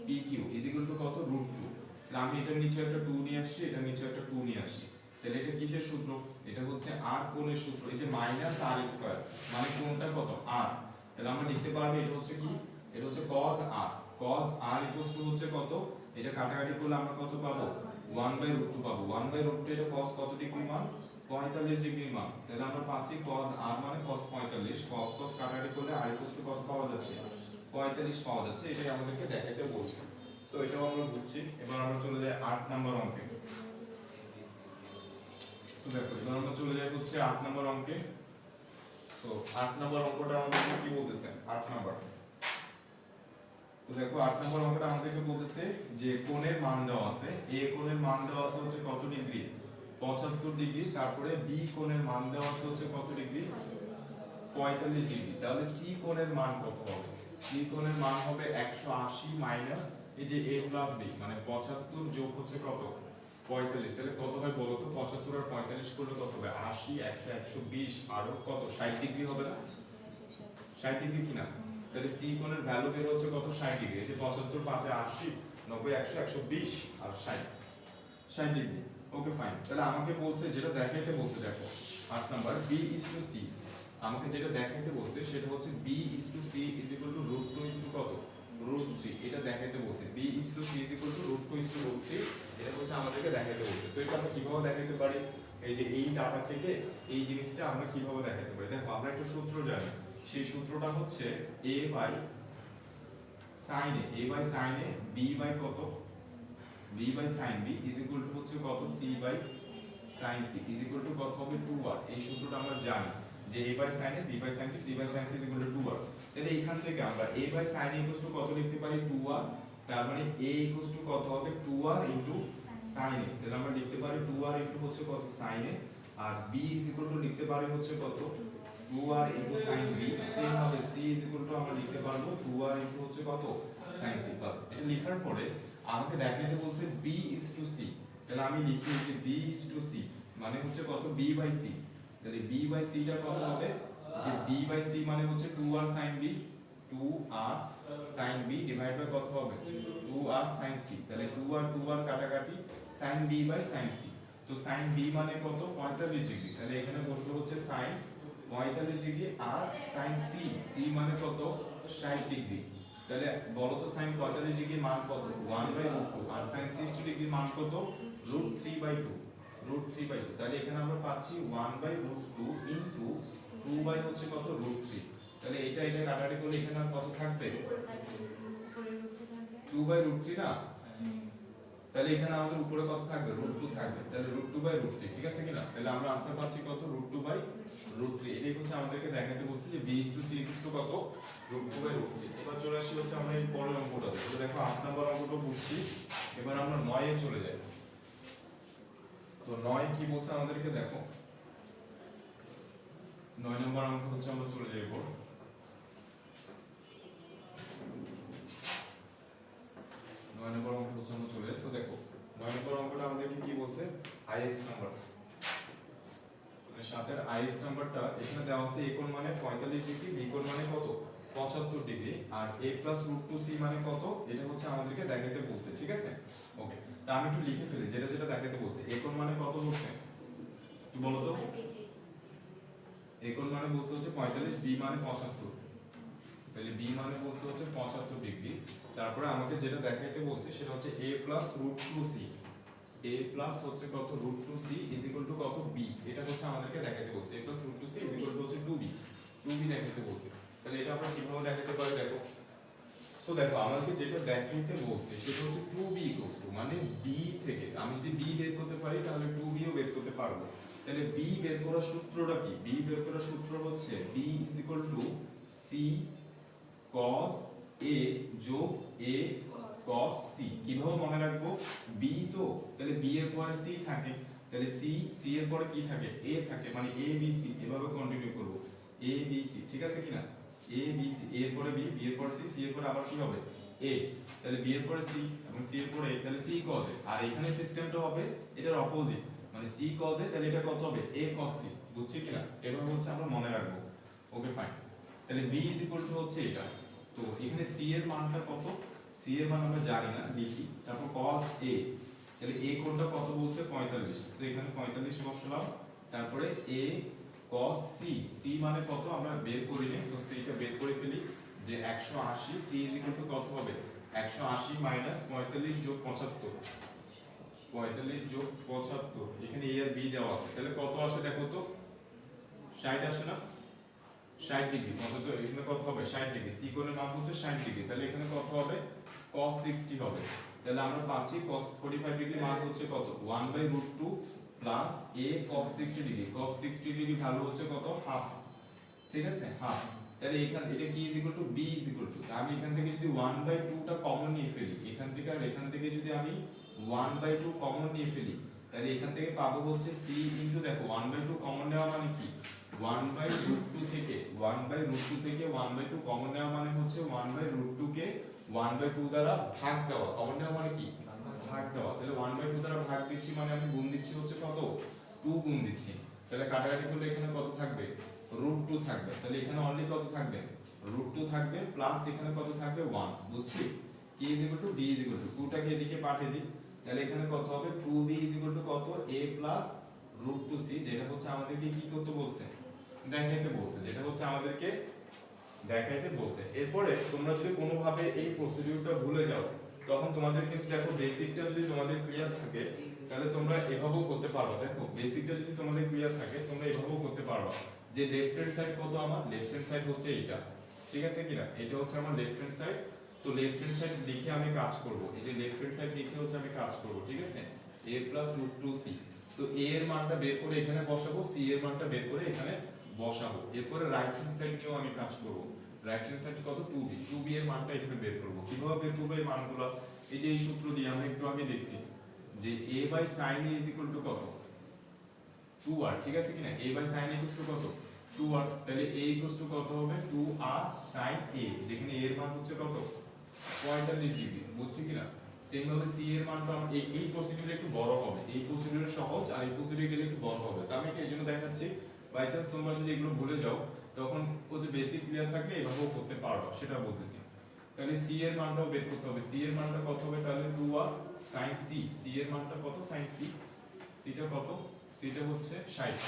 P Q is equal to কত √2। তাহলে আমি এটার নিচে একটা 2 নিয়ে আসছি, এটার নিচে একটা 2 নিয়ে আসছি, তাহলে এটা কিসের সূত্র, এটা হচ্ছে আর কোণের সূত্র, এই যে মাইনাস আর স্কয়ার মানে কোণটা কত আর, তাহলে আমরা লিখতে পারবো এটা হচ্ছে কি, এটা হচ্ছে cos r, cos r equals to হচ্ছে কত, এটা কাটাকাটি করলে আমরা কত পাবো 1/√2 পাবো, 1/√2 এটা cos কত ডিগ্রি মান 45 ডিগ্রি মান, তাহলে আমরা পাচ্ছি cos r মানে cos 45, cos cos কাটাকাটি করলে r ইকুয়ালস টু কত পাওয়া যাচ্ছে 45 পাওয়া যাচ্ছে, এটাই আমাদেরকে দেখাইতে বলছে। সো এটাও আমরা বুঝছি। এবার আমরা চলে যাই 8 নম্বর অঙ্কে। সো দেখো এবার আমরা চলে যাই হচ্ছে 8 নম্বর অঙ্কে। সো 8 নম্বর অঙ্কটা আমাদেরকে কি বলতেছে, 8 নম্বর, তো দেখো 8 নম্বর অঙ্কটা আমাদেরকে বলতেছে যে কোণের মান দেওয়া আছে, এ কোণের মান দেওয়া আছে হচ্ছে কত ডিগ্রি 75 ডিগ্রি, তারপরে বি কোণের মান দেওয়া আছে হচ্ছে কত ডিগ্রি 45 ডিগ্রি, তাহলে সি কোণের মান কত হবে, সি কোণের মান হবে 180 মাইনাস এই যে a প্লাস b মানে 75 যোগ হচ্ছে কত 45, তাহলে কত হয় বলো তো, 75 আর 45 করলে কত হবে 80 100 120 আরো কত 60 ডিগ্রি হবে না, 60 ডিগ্রি কিনা, তাহলে সি কোণের ভ্যালু বের হচ্ছে কত 60 ডিগ্রি, এই যে 75 5 80 90 100 120 আর 60 ডিগ্রি। ওকে ফাইন, তাহলে আমাকে বলছে যেটা দেখাইতে বলছে দেখো 8 number b is to c, আমাকে যেটা দেখাইতে বলছে সেটা হচ্ছে b is to c is equal to √2 is to কত √3, এটা দেখাইতে বলছে b is to c is equal to √2 is to √3, এটা হচ্ছে আমাদেরকে দেখাইতে বলছে। তো এটা আমরা কিভাবে দেখাইতে পারি, এই যে এই ডাটা থেকে এই জিনিসটা আমরা কিভাবে দেখাইতে পারি, দেখো আমরা একটা সূত্র জানি, সেই সূত্রটা হচ্ছে a by sin a b by কত b by sin b is equal to হচ্ছে কত c by sin c is equal to কত হবে 2r, এই সূত্রটা আমরা জানি যে a by sin a b by sin b c by sin c is equal to 2r। তাহলে এখান থেকে আমরা a by sin a equal to কত লিখতে পারি 2r, তার মানে a ইকুয়াল টু কত হবে 2r ইনটু sin a, তাহলে আমরা লিখতে পারি 2r ইনটু হচ্ছে কত sin a, আর b ইজ ইকুয়াল টু লিখতে পারি হচ্ছে কত 2r into sin b, same ভাবে c ইজ ইকুয়াল টু আমরা লিখতে পারবো 2r ইনটু হচ্ছে কত sin c প্লাস, এটা লেখার পরে আমাকে দেখাইতে বলছে b is to c, তাহলে আমি লিখি যে b is to c মানে হচ্ছে কত b বাই c, তাহলে b বাই c টা কত হবে যে b বাই c মানে হচ্ছে 2r sin b 2r sin b divide by কত হবে 2r sin c তাহলে 2r কাটাকাটি sin b by sin c তো sin b মানে কত 45 ডিগ্রি তাহলে এখানে বসবে হচ্ছে sin 45 ডিগ্রি আর sin c c মানে কত 60 ডিগ্রি তাহলে বলো তো sin 45 ডিগ্রি মান কত 1/√2 আর sin 60 ডিগ্রি মান কত √3/2 √3/2 তাহলে এখানে আমরা পাচ্ছি 1/√2 ইনটু 2 হচ্ছে কত √3 তাহলে এটা কাটাকাটি করলে এখানে আর কত থাকবে 2/√3 না তাহলে এখানে আমাদের উপরে কত থাকবে √2 থাকবে তাহলে √2/√3 ঠিক আছে কিনা তাহলে আমরা आंसर পাচ্ছি কত √2/√3 এটাই হচ্ছে আমাদেরকে দেখাতে বলছি যে b c কত √2/√3 এবার চলে আসি হচ্ছে আমরা এই পরের অঙ্কটাতে তো দেখো 8 নম্বর অঙ্কটা বুঝছি এবার আমরা 9 এ চলে যাই তো 9 কি বলছে আমাদেরকে দেখো 9 নম্বর অঙ্ক হচ্ছে আমরা চলে যাই পর 9 নম্বর অঙ্ক হচ্ছে আমরা চলে আসো দেখো 9 নম্বর অঙ্কটা আমাদেরকে কি বলছে ix নাম্বার মানে সাথের ix নাম্বারটা এখানে দেওয়া আছে a কোণ মানে 45 ডিগ্রি b কোণ মানে কত 75 ডিগ্রি আর a √2c মানে কত এটা হচ্ছে আমাদেরকে দেখাতে বলছে ঠিক আছে ওকে তা আমি একটু লিখে ফেলি যেটা দেখাতে বলছে a কোণ মানে কত বলছে একটু বলো তো a কোণ মানে বলছে হচ্ছে 45 b মানে 75 তাহলে b মানে বলছে হচ্ছে 75 ডিগ্রি তারপরে আমাকে যেটা দেখাইতে বলছে সেটা হচ্ছে a √2c a হচ্ছে কত √2c কত b এটা হচ্ছে আমাদেরকে দেখাইতে বলছে a √2c হচ্ছে 2b দেখাইতে বলছে তাহলে এটা আমরা কিভাবে দেখাতে পারি দেখো সো দেখো আমাদেরকে যেটা দেখাইতে বলছে সেটা হচ্ছে 2b মানে b থেকে আমি যদি b বের করতে পারি তাহলে 2b ও বের করতে পারবো তাহলে b বের করার সূত্রটা কি b বের করার সূত্র হচ্ছে b c cos a যোগ a cos c কিভাবে মনে রাখবো b তো তাহলে b এর পরে c থাকে তাহলে c এর পরে কি থাকে a থাকে মানে a b c এভাবে কন্টিনিউ করব a b c ঠিক আছে কিনা a b c a এর পরে b b এর পরে c c এর পরে আবার কি হবে a তাহলে b এর পরে c এবং c এর পরে a তাহলে c cos a আর এখানে সিস্টেমটা হবে এটার অপোজিট মানে c cos a তাহলে এটা কত হবে a cos c বুঝছি কিনা এভাবে হচ্ছে আমরা মনে রাখবো ওকে ফাইন তাহলে b হচ্ছে এটা তো এখানে c এর মানটা কত c এর মান আমরা জানি না লিখি তারপর cos a তাহলে a কোণটা কত বলছে 45 তো এখানে 45 বসালাম তারপরে a cos c c মানে কত আমরা বের করি নি তো সেটা বের করে ফেলি যে 180 c কত হবে 180 45 যোগ 75 45 যোগ 75 এখানে a আর b দেওয়া আছে তাহলে কত আসে দেখো তো 60 আসে না 60 ডিগ্রি তো এখানে কত হবে 60 ডিগ্রি c কোণের মান হচ্ছে 60 ডিগ্রি তাহলে এখানে কত হবে cos 60 হবে তাহলে আমরা পাচ্ছি cos 45 ডিগ্রি মান হচ্ছে কত 1/√2 plus a cos 60 degree cos 60 degree value হচ্ছে কত হাফ ঠিক আছে হাফ তাহলে এখানে এটা কি b আমি এখান থেকে যদি 1/2 টা কমন নিয়ে ফেলি এখান থেকে আর এখান থেকে যদি আমি 1/2 কমন নিয়ে ফেলি তাহলে এখান থেকে পাবো হচ্ছে c দেখো 1/2 কমন নেওয়া মানে কি 1/√2 থেকে 1/2 কমন নেওয়া মানে হচ্ছে 1/√2 কে 1/2 দ্বারা ভাগ দেওয়া কমন নেওয়া মানে কি ভাগ দেওয়া তাহলে 1/2 দ্বারা ভাগ দিচ্ছি মানে আমি গুণ দিচ্ছি হচ্ছে কত 2 গুণ দিচ্ছি তাহলে কাটাকাটি করলে এখানে কত থাকবে √2 থাকবে তাহলে এখানে অনলি কত থাকবে √2 থাকবে প্লাস এখানে কত থাকবে 1 বুঝছি k b 2 টাকে এদিকে পাঠিয়ে দিই তাহলে এখানে কত হবে 2b কত a √2c যেটা হচ্ছে আমাদেরকে কি করতে বলছে দেখাইতে বলছে যেটা হচ্ছে আমাদেরকে দেখাইতে বলছে এরপরে তোমরা যদি কোনোভাবে এই প্রসিডিউরটা ভুলে যাও তখন তোমাদের কিন্তু দেখো বেসিকটা যদি তোমাদের ক্লিয়ার থাকে তাহলে তোমরা এভাবেও করতে পারবে দেখো বেসিকটা যদি তোমাদের ক্লিয়ার থাকে তোমরা এভাবেও করতে পারবে যে লেফট হ্যান্ড সাইড কত আমার লেফট হ্যান্ড সাইড হচ্ছে এইটা ঠিক আছে কিনা এটা হচ্ছে আমার লেফট হ্যান্ড সাইড তো লেফট হ্যান্ড সাইড লিখে আমি কাজ করব এই যে লেফট হ্যান্ড সাইড লিখে হচ্ছে আমি কাজ করব ঠিক আছে a √2c তো a এর মানটা বের করে এখানে বসাবো c এর মানটা বের করে এখানে বসাবো এরপরে রাইট হ্যান্ড সাইড নিয়েও আমি কাজ করব রাইট হ্যান্ড সাইড কত 2b এর মানটা এখানে বের করব কিভাবে বের করব এই মানগুলো এই যে এই সূত্র দিয়ে আমরা একটু আগে দেখছি যে a/sin a কত 2r ঠিক আছে কিনা a/sin a কত 2r তাহলে a কত হবে 2r sin a যেখানে a এর মান হচ্ছে কত 45 ডিগ্রি বুঝছি কিনা সেম ভাবে c এর মানটা আমরা এই প্রসিডিউরে একটু বড় হবে এই প্রসিডিউরে সহজ আর এই প্রসিডিউরে গেলে একটু বড় হবে তো আমি এর জন্য দেখাচ্ছি বাই চান্স তোমরা যদি এগুলো ভুলে যাও তখন ও যে বেসিক ক্লিয়ার থাকলে এভাবেও করতে পারবা, সেটা বলতেছি। তাহলে সি এর মানটাও বের করতে হবে। সি এর মানটা কত হবে তাহলে 2r sin c। সি এর মানটা কত sin c, সিটা কত, সিটা হচ্ছে 60।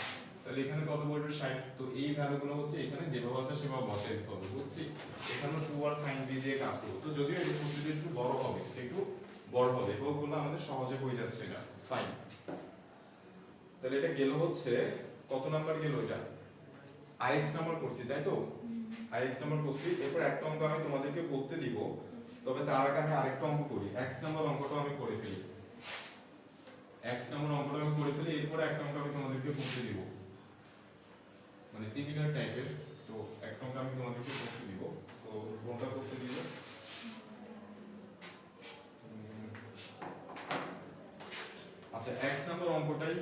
তাহলে এখানে কত বলবে 60। তো এই ভ্যালুগুলো হচ্ছে এখানে যেভাবে আছে সেভাবে বসাই দিতে হবে, বুঝছি? এখানে 2r sin b দিয়ে কাজ করব। তো যদিও এটা প্রসিডিউর একটু বড় হবে, একটু বড় হবে, এগুলো আমাদের সহজে হয়ে যাচ্ছে না। ফাইন। তাহলে এটা গেল হচ্ছে কত নাম্বার গেল, এটা ix নাম্বার করছি তাই তো, ix নাম্বার করছি। এরপর একটা অঙ্ক আমি তোমাদেরকে করতে দিব, তবে তার আগে আমি আরেকটা অঙ্ক করি। x নাম্বার অঙ্কটা আমি করে ফেলি, x নাম্বার অঙ্কটা আমি করে ফেলি, এরপর একটা অঙ্ক আমি তোমাদেরকে করতে দিব, মানে সিমিলার টাইপের। তো একটা অঙ্ক আমি তোমাদেরকে করতে দিব। তো কোনটা করতে দিব? আচ্ছা, x নাম্বার অঙ্কটাই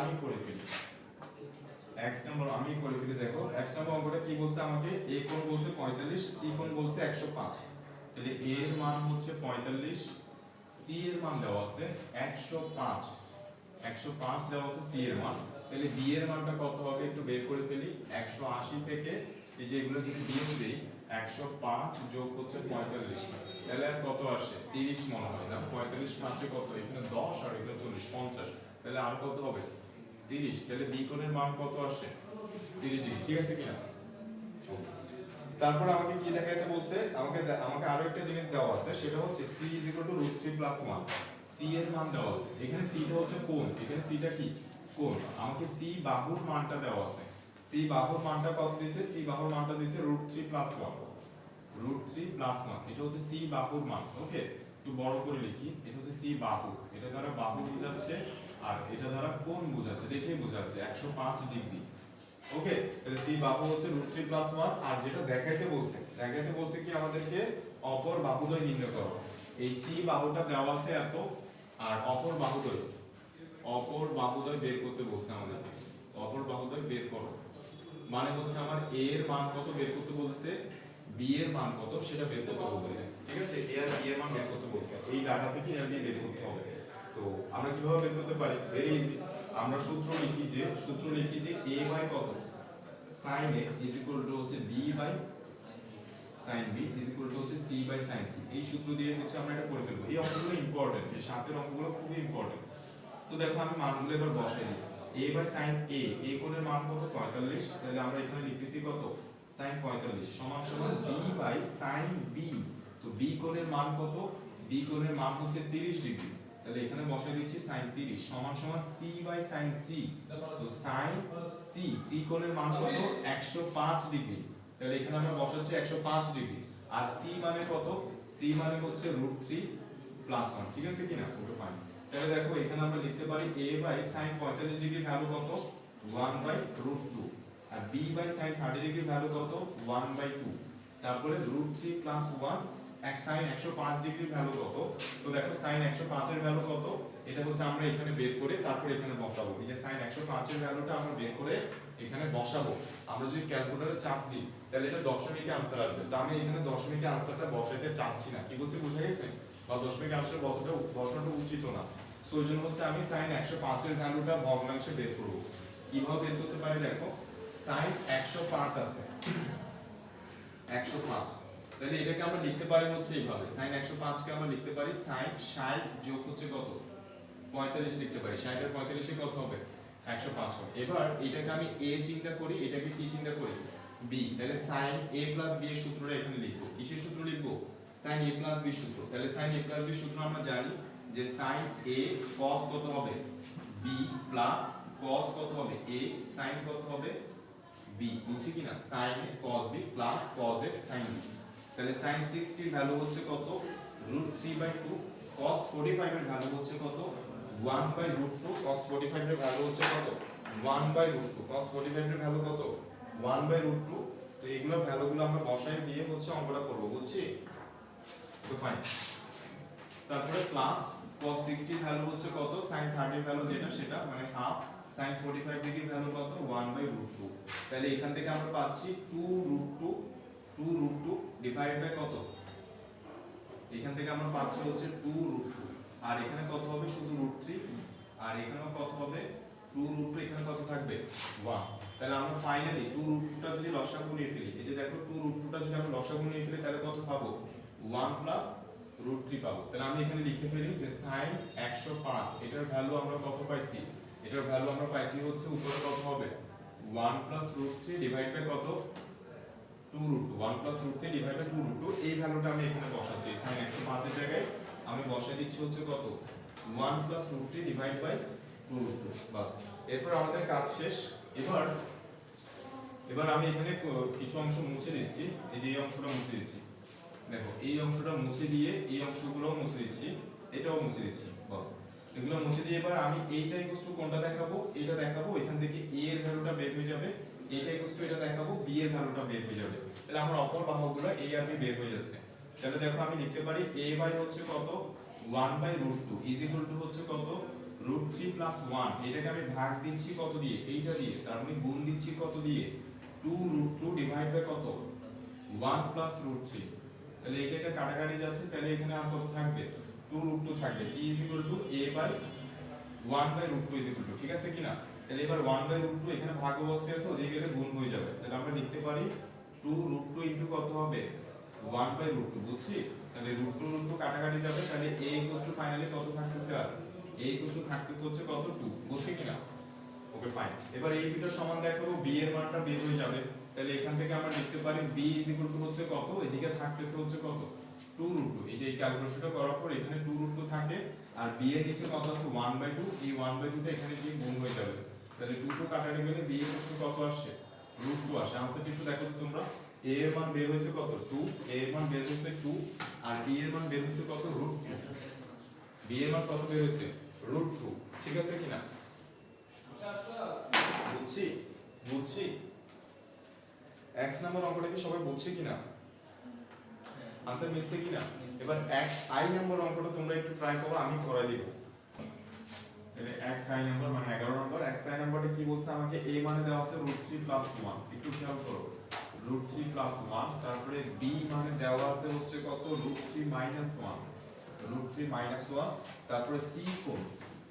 আমি করে ফেলি, x নাম্বার আমি করে ফেলি। দেখো x নাম্বার অঙ্কটা কি বলছে আমাকে, a কোণ বলছে 45, c কোণ বলছে 105। তাহলে a এর মান হচ্ছে 45, c এর মান দেওয়া আছে 105, 105 দেওয়া আছে c এর মান। তাহলে b এর মানটা কত হবে একটু বের করে ফেলি। 180 থেকে এই যে এগুলো যদি বিয়োগ দেই, 105 যোগ হচ্ছে 45, তাহলে আর কত আসে 30 মনে হয় না। 45 5 কত, এখানে 10 আর এখানে 40, 50। তাহলে আর কত হবে 30। তাহলে বি কোণের মান কত আসে 30 ডিগ্রি, ঠিক আছে কিনা? তারপর আমাকে কি দেখাইতে বলছে, আমাকে আরো একটা জিনিস দেওয়া আছে, সেটা হচ্ছে c √3 + 1। c এর মান দেওয়া আছে, এখানে c টা হচ্ছে কোণ, এখানে c টা কি কোণ। আমাকে c বাহুর মানটা দেওয়া আছে। c বাহুর মানটা কত দিয়েছে, c বাহুর মানটা দিয়েছে √3 + 1, √3 + 1। এটা হচ্ছে c বাহুর মান। ওকে, একটু বড় করে লিখি, এটা হচ্ছে c বাহু, এটা দ্বারা বাহু বোঝাচ্ছে আর এটা দ্বারা কোণ বোঝাচ্ছে, দেখেই বোঝাচ্ছে 105 ডিগ্রি। ওকে, তাহলে c বাহু হচ্ছে √3 + 1। আর যেটা দেখাইতে বলছে কি আমাদেরকে অপর বাহুদ্বয় নির্ণয় করো। এই c বাহুটা দেওয়া আছে এত, আর অপর বাহুদ্বয় বের করতে বলছে আমাদেরকে। অপর বাহুদ্বয় বের করো মানে হচ্ছে আমার a এর মান কত বের করতে বলছে, b এর মান কত সেটা বের করতে বলছে, ঠিক আছে? a আর b এর মান বের করতে বলছে, এই ডাটা থেকে a আর b বের করতে হবে। তো আমরা কিভাবে বের করতে পারি, ভেরি ইজি। আমরা সূত্র লিখি যে a বাই কত sin a হচ্ছে b বাই sin b হচ্ছে c বাই sin c। এই সূত্র দিয়ে হচ্ছে আমরা এটা করে ফেলবো। এই অঙ্কগুলো ইম্পর্টেন্ট, এই সাতের অঙ্কগুলো খুবই ইম্পর্টেন্ট। তো দেখো আমি মানগুলো এবার বসাই দিই। a বাই sin a কোণের মান কত 45, তাহলে আমরা এখানে লিখতেছি কত sin 45 সমান সমান b বাই sin b। তো b কোণের মান কত, b কোণের মান হচ্ছে 30 ডিগ্রি, তাহলে এখানে বসাই দিচ্ছি sin 30 সমান সমান c বাই sin c। তো sin c কোণের মান কত 105 ডিগ্রি, তাহলে এখানে আমরা বসাচ্ছি 105 ডিগ্রি। আর c মানে কত, c মানে হচ্ছে √3 + 1, ঠিক আছে কিনা? ওটা ফাইন। তাহলে দেখো এখানে আমরা লিখতে পারি a by sin 45 degree value কত 1/√2, আর b by sin 30 degree value কত 1/2। তারপরে √3 + 1 sin 105 ডিগ্রি ভ্যালু কত। তো দেখো sin 105 এর ভ্যালু কত, এটা হচ্ছে আমরা এখানে বের করে তারপর এখানে বসাবো। এই যে sin 105 এর ভ্যালুটা আমরা বের করে এখানে বসাবো। আমরা যদি ক্যালকুলেটরে চাপ দিই তাহলে এটা দশমিকে आंसर আসবে। তো আমি এখানে দশমিকে आंसरটা বসাইতে চাচ্ছি না, কি বলছি বুঝা গেছে? বা দশমিকে आंसर বসানো উচিত না। সো এজন্য হচ্ছে আমি sin 105 এর ভ্যালুটা ভগ্নাংশে বের করব। কিভাবে বের করতে পারি দেখো, sin 105 আছে 105, তাহলে এটাকে আমরা লিখতে পারি হচ্ছে এইভাবে। sin 105 কে আমরা লিখতে পারি sin 60 যোগ হচ্ছে কত 45 লিখতে পারি। 60 আর 45 এ কত হবে 105 হবে। এবার এটাকে আমি a চিন্তা করি, এটাকে কি চিন্তা করি b। তাহলে sin a + b এর সূত্রটা এখানে লিখব। কিসের সূত্র লিখব, sin a + b সূত্র। তাহলে sin a + b সূত্র আমরা জানি যে sin a cos কত হবে b প্লাস cos কত হবে a sin কত হবে b, বুঝছি কিনা? sin a cos b plus cos a sin b। তাহলে sin 60 এর ভ্যালু হচ্ছে কত √3/2, cos 45 এর ভ্যালু হচ্ছে কত 1/√2, cos 45 এর ভ্যালু হচ্ছে কত 1/√2, cos 45 এর ভ্যালু কত 1/√2। তো এগুলোর ভ্যালুগুলো আমরা বসাই দিয়ে হচ্ছে অঙ্কটা করব, বুঝছি? তো ফাইন। তারপরে প্লাস cos 60 এর ভ্যালু হচ্ছে কত, sin 30 এর ভ্যালু যেটা সেটা মানে হাফ, sin 45 ডিগ্রির ভ্যালু কত 1/√2। তাহলে এখান থেকে আমরা পাচ্ছি 2√2 ডিভাইডেড বাই কত, এখান থেকে আমরা পাচ্ছি হচ্ছে 2√2, আর এখানে কত হবে শুধু √3, আর এখানেও কত হবে টু রুট টু এখানে কত থাকবে 1। তাহলে আমরা ফাইনালি টু রুট টুটা যদি লসাগু নিয়ে ফেলি, এই যে দেখো টু রুট টুটা যদি আমরা লসাগু নিয়ে ফেলি তাহলে কত পাবো 1 প্লাস রুট 3 পাবো। তাহলে আমি এখানে লিখে ফেলি যে sin 105 এটার ভ্যালু আমরা কত পাইছি, এটার ভ্যালু আমরা পাইছি হচ্ছে উপরে কত হবে 1 প্লাস রুট 3 ডিভাইড বাই কত 2 root 2, 1 plus root 3 divide by 2 root 2। এই ভ্যালুটা আমি এখানে বসাচ্ছি sin 105 এর জায়গায় আমি বসাই দিচ্ছি হচ্ছে কত 1 plus root 3 divide by 2 root 2। বাস, এরপর আমাদের কাজ শেষ। এবার আমি এখানে কিছু অংশ মুছে দিচ্ছি, এই যে এই অংশটা মুছে দিচ্ছি, দেখো এই অংশটা মুছে দিয়ে এই অংশগুলোও মুছে দিচ্ছি, এটাও মুছে দিচ্ছি। বাস, এগুলো মুছে দিয়ে এবার আমি এইটা ইকুয়াল টু কোনটা দেখাবো, এটা দেখাবো, এখান থেকে a এর ভ্যালুটা বের হয়ে যাবে, এইটা ইকুয়াল টু এটা দেখাবো, b এর ভ্যালুটা বের হয়ে যাবে। তাহলে আমার অপর বাহুগুলো a আর b বের হয়ে যাচ্ছে। তাহলে দেখো আমি লিখতে পারি a বাই হচ্ছে কত 1 by root 2 is equal to হচ্ছে কত রুট 3 প্লাস 1, এটাকে আমি ভাগ দিচ্ছি কত দিয়ে, এইটা দিয়ে, তার মানে গুণ দিচ্ছি কত দিয়ে 2 রুট 2 ডিভাইড বাই কত 1 প্লাস রুট 3। তাহলে এটা কাটাকাটি যাচ্ছে, তাহলে এখানে আর কত থাকবে 2 রুট 2 থাকবে, t is equal to a by 1 by root 2 is equal to, ঠিক আছে কিনা। তাহলে এবার 1 বাই রুট 2 এখানে ভাগ অবস্থায় আছে, ওদিকে গেলে গুণ হয়ে যাবে। তাহলে আমরা লিখতে পারি 2 রুট 2 ইনটু কত হবে 1 বাই রুট 2, বুঝছি। তাহলে রুট 2 কাটাকাটি যাবে, তাহলে a ইকুয়াল টু ফাইনালি কত থাকতেছে, আর a ইকুয়াল টু থাকতেছে হচ্ছে কত 2, বুঝছি কিনা। Okay fine. এবার এই দুটোর সমান দেখাবো, b এর মানটা বের হয়ে যাবে। তাহলে এখান থেকে আমরা লিখতে পারি b ইজ ইকুয়াল টু হচ্ছে কত, এদিকে থাকতেছে হচ্ছে কত 2 রুট 2। এই যে এই ক্যালকুলেশনটা করার পর এখানে 2 রুট 2 থাকে, আর b এর নিচে কত আছে 1 বাই 2, এই 1 বাই 2 টা এখানে গিয়ে গুণ হয়ে যাবে। তাহলে 2 2 কাটাকাটি গেলে b এর কত কত আসে রুট 2 আসে। আনসারটা একটু দেখো তোমরা, a এর মান বের হয়েছে কত 2, a এর মান বের হয়েছে 2, আর b এর মান বের হয়েছে কত রুট 2, b এর মান কত বের হয়েছে রুট 2, ঠিক আছে কিনা। বুঝছি x নাম্বার অঙ্কটা কি সবাই বুঝছে কিনা, আনসার মিলছে কিনা। এবার x i নাম্বার অঙ্কটা তোমরা একটু ট্রাই করো, আমি করাই দিব। তাহলে x i নাম্বার মানে 11 নম্বর, x i নাম্বারটা কি বলছে আমাকে, a মানে দেওয়া আছে √3 + 1, একটু খেয়াল করো √3 + 1, তারপরে b মানে দেওয়া আছে হচ্ছে কত √3 - 1, √3 - 1, তারপরে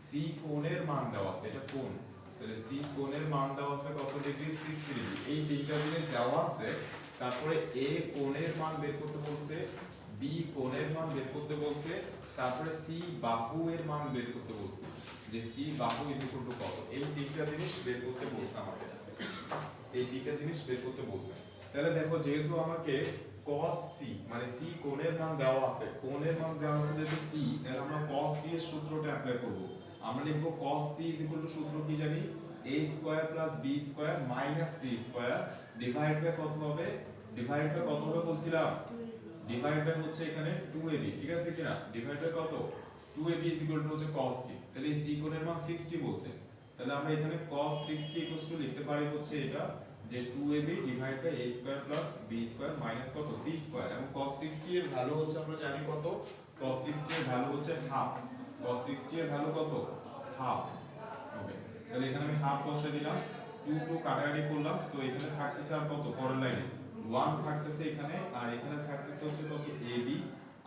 c কোণের মান দেওয়া আছে, এটা কোণ, তাহলে c কোণের মান দেওয়া আছে কত ডিগ্রি 60 ডিগ্রি, এই তিনটা জিনিস দেওয়া আছে। তারপরে a কোণের মান বের করতে বলছে, b কোণের মান বের করতে বলছে, তারপরে c বাহু এর মান বের করতে বলছে, যে c বাহু ইজ ইকুয়াল টু কত, এই তিনটা জিনিস বের করতে বলছে আমাদের, এই তিনটা জিনিস বের করতে বলছে। তাহলে দেখো যেহেতু আমাকে cos c মানে c কোণের মান দেওয়া আছে, কোণের মান দেওয়া আছে যেহেতু c, তাহলে আমরা cos c এর সূত্রটা অ্যাপ্লাই করব। আমরা লিখব cos c is equal to সূত্র কি জানি, a square plus b square minus c square divide by কত হবে, ডিভাইড বাই কত হবে বলছিলাম, ডিভাইড বাই হচ্ছে এখানে 2ab, ঠিক আছে কিনা, ডিভাইড বাই কত 2ab ইজ ইকুয়াল টু হচ্ছে cos c। তাহলে এই c কোণের মান 60 বলছে, তাহলে আমরা এখানে cos 60 ইকুয়াল টু লিখতে পারি হচ্ছে এটা যে 2ab divide by a square plus b square minus কত c স্কয়ার, এবং cos 60 এর ভ্যালু হচ্ছে আমরা জানি কত, cos 60 এর ভ্যালু হচ্ছে হাফ, cos 60 এর ভ্যালু কত হাফ। ওকে, তাহলে এখানে আমি হাফ বসিয়ে দিলাম, 2 2 কাটাকাটি করলাম, সো এখানে থাকতেছে আর কত পরের লাইনে 1 থাকতেছে এখানে, আর এখানে থাকতেছে হচ্ছে কত ab,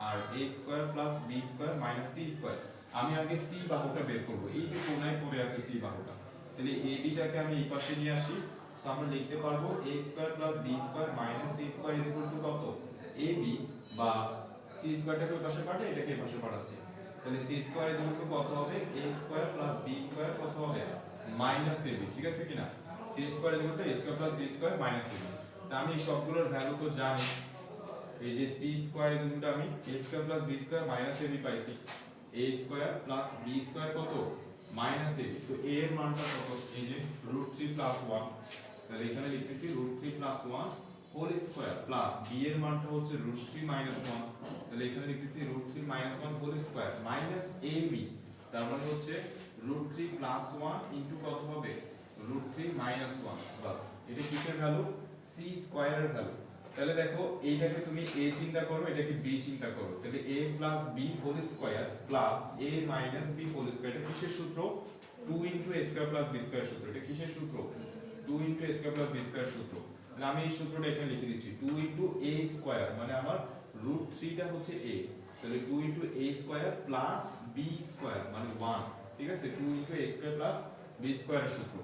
আর a square plus b square minus c square. আমি আগে c বাহুটা বের করব, এই যে কোণায় পড়ে আছে c বাহুটা, তাহলে ab টাকে আমি এই পাশে নিয়ে আসি, সো আমরা লিখতে পারবো a square plus b square minus c square is equal to কত ab, বা c স্কয়ারটাকে ওই পাশে পাঠাই, এটাকে এই পাশে পাঠাচ্ছি, তাহলে c square is equal to কত হবে a square plus b square কত হবে মাইনাস ab, ঠিক আছে কিনা। c square is equal to a square plus b square minus ab। তা আমি এই সবগুলোর ভ্যালু তো জানি, এই যে c square is equal two আমি a square plus b square minus ab পাইছি, a square plus b square কত মাইনাস ab, তো a এর মানটা কত, এই যে √3 + 1, তাহলে এখানে লিখতেছি √3 + 1 হোল স্কয়ার প্লাস b এর মানটা হচ্ছে √3 - 1, তাহলে এখানে লিখতেছি √3 - 1 হোল স্কয়ার মাইনাস ab, তার মানে হচ্ছে √3 + 1 ইনটু কত হবে √3 - 1, বাস এটা কিসের ভ্যালু, c স্কয়ারের ভ্যালু। তাহলে দেখো এইটাকে তুমি a চিন্তা করো, এটাকে b চিন্তা করো, তাহলে a plus b whole square plus a minus b whole square, এটা কিসের সূত্র, 2 into a square plus b square সূত্র, এটা কিসের সূত্র 2 into a square plus b square সূত্র। তাহলে আমি এই সূত্রটা এখানে লিখে দিচ্ছি, 2 ইনটু a স্কয়ার মানে আমার √3 টা হচ্ছে a, তাহলে 2 into a square plus b square মানে 1, ঠিক আছে, 2 into a square plus B স্কয়ারের সূত্র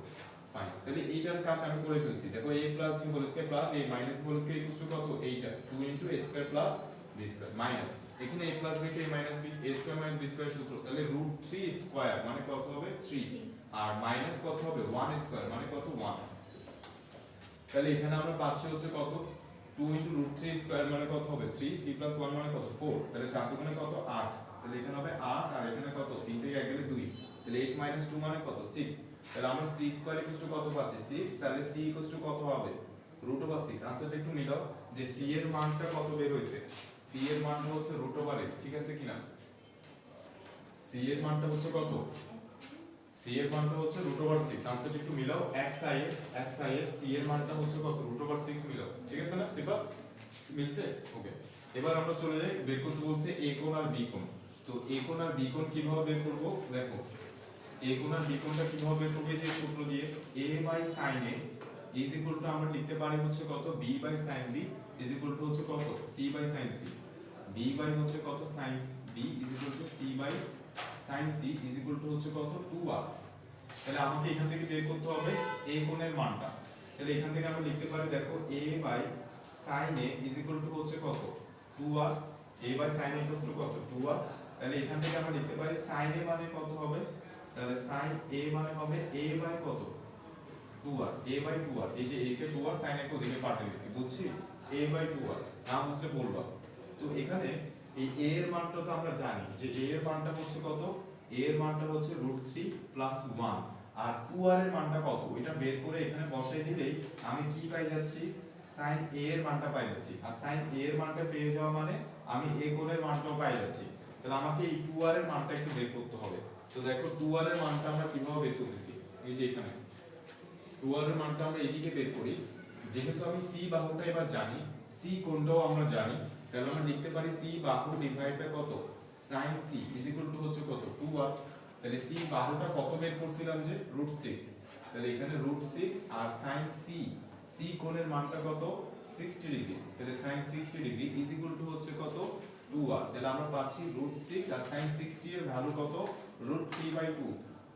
ফাইন তাহলে এইটার কাজ আমি করে ফেলছি দেখো a plus b whole square plus a minus whole square equal to কত এইটা 2 into a square plus b square minus এখানে a প্লাস b কে minus b a square minus b square সূত্র তাহলে রুট 3 স্কয়ার মানে কত হবে 3 আর minus কত হবে 1 স্কয়ার মানে কত 1 তাহলে এখানে আমরা পাচ্ছি হচ্ছে কত 2 ইনটু রুট 3 স্কয়ার মানে কত হবে 3 3 প্লাস 1 মানে কত 4 তাহলে 4 দুগুণে কত 8 তাহলে এখানে হবে 8 আর এখানে কত 3 থেকে 1 গেলে 2 তাহলে 8 মাইনাস 2 মানে কত 6 তাহলে আমরা c স্কয়ার ইকুয়াল টু কত পাচ্ছি 6 তাহলে c ইকুয়াল টু কত হবে রুট ওভার 6 আনসারটা একটু মিলাও যে c এর মানটা কত বের হইছে c এর মানটা হচ্ছে রুট ওভার x ঠিক আছে কিনা c এর মানটা হচ্ছে কত c এর মানটা হচ্ছে রুট ওভার 6 আনসারটা একটু মিলাও xi এর c এর মানটা হচ্ছে কত রুট ওভার 6 মিলাও ঠিক আছে না সিফা মিলছে ওকে এবার আমরা চলে যাই বের করতে বলতে a কোণ আর b কোণ তো a কোণ আর b কোণ কিভাবে বের করব দেখো a কোণ আর b কোণটা কিভাবে বের করব যে সূত্র দিয়ে a by sin a is equal to আমরা লিখতে পারি হচ্ছে কত b by sin b is equal to হচ্ছে কত c by sin c b by হচ্ছে কত sin b is equal to c by sin c is equal to হচ্ছে কত 2r তাহলে আমাকে এখান থেকে বের করতে হবে a কোণের মানটা তাহলে এখান থেকে আমরা লিখতে পারি দেখো a by sin a is equal to হচ্ছে কত 2r a by sin a equal to কত 2r তাহলে এখান থেকে আমরা লিখতে পারি sin a মানে কত হবে তাহলে sin a মানে হবে a বাই কত 2r a বাই 2r এই যে a K 2r sin a কে ওদিকে পাঠিয়ে দিছি বুঝছি a বাই 2r না বুঝলে বলবা তো এখানে এই a এর মানটা তো আমরা জানি যে a এর মানটা হচ্ছে কত a এর মানটা হচ্ছে √3 প্লাস 1 আর 2r এর মানটা কত এটা বের করে এখানে বসাই দিলেই আমি কি পাই যাচ্ছি sin a এর মানটা পাই যাচ্ছি আর sin a এর মানটা পেয়ে যাওয়া মানে আমি a কোণের মানটাও পাই যাচ্ছি তাহলে আমাকে এই 2r এর মানটা একটু বের করতে হবে তো দেখো 2r এর মানটা আমরা কিভাবে বের করতেছি এই যে এখানে 2r এর মানটা আমরা এদিকে বের করি যেহেতু আমি c বাহুটা এবার জানি c কোণটাও আমরা জানি তাহলে আমরা লিখতে পারি c বাহু ডিভাইড বাই কত sin c is equal to হচ্ছে কত 2r তাহলে c বাহুটা কত বের করছিলাম যে √6 তাহলে এখানে √6 আর sin c c কোণের মানটা কত 60 ডিগ্রি তাহলে sin 60 degree is equal to হচ্ছে কত 2r তাহলে আমরা পাচ্ছি √6 আর sin 60 এর ভ্যালু কত √3/2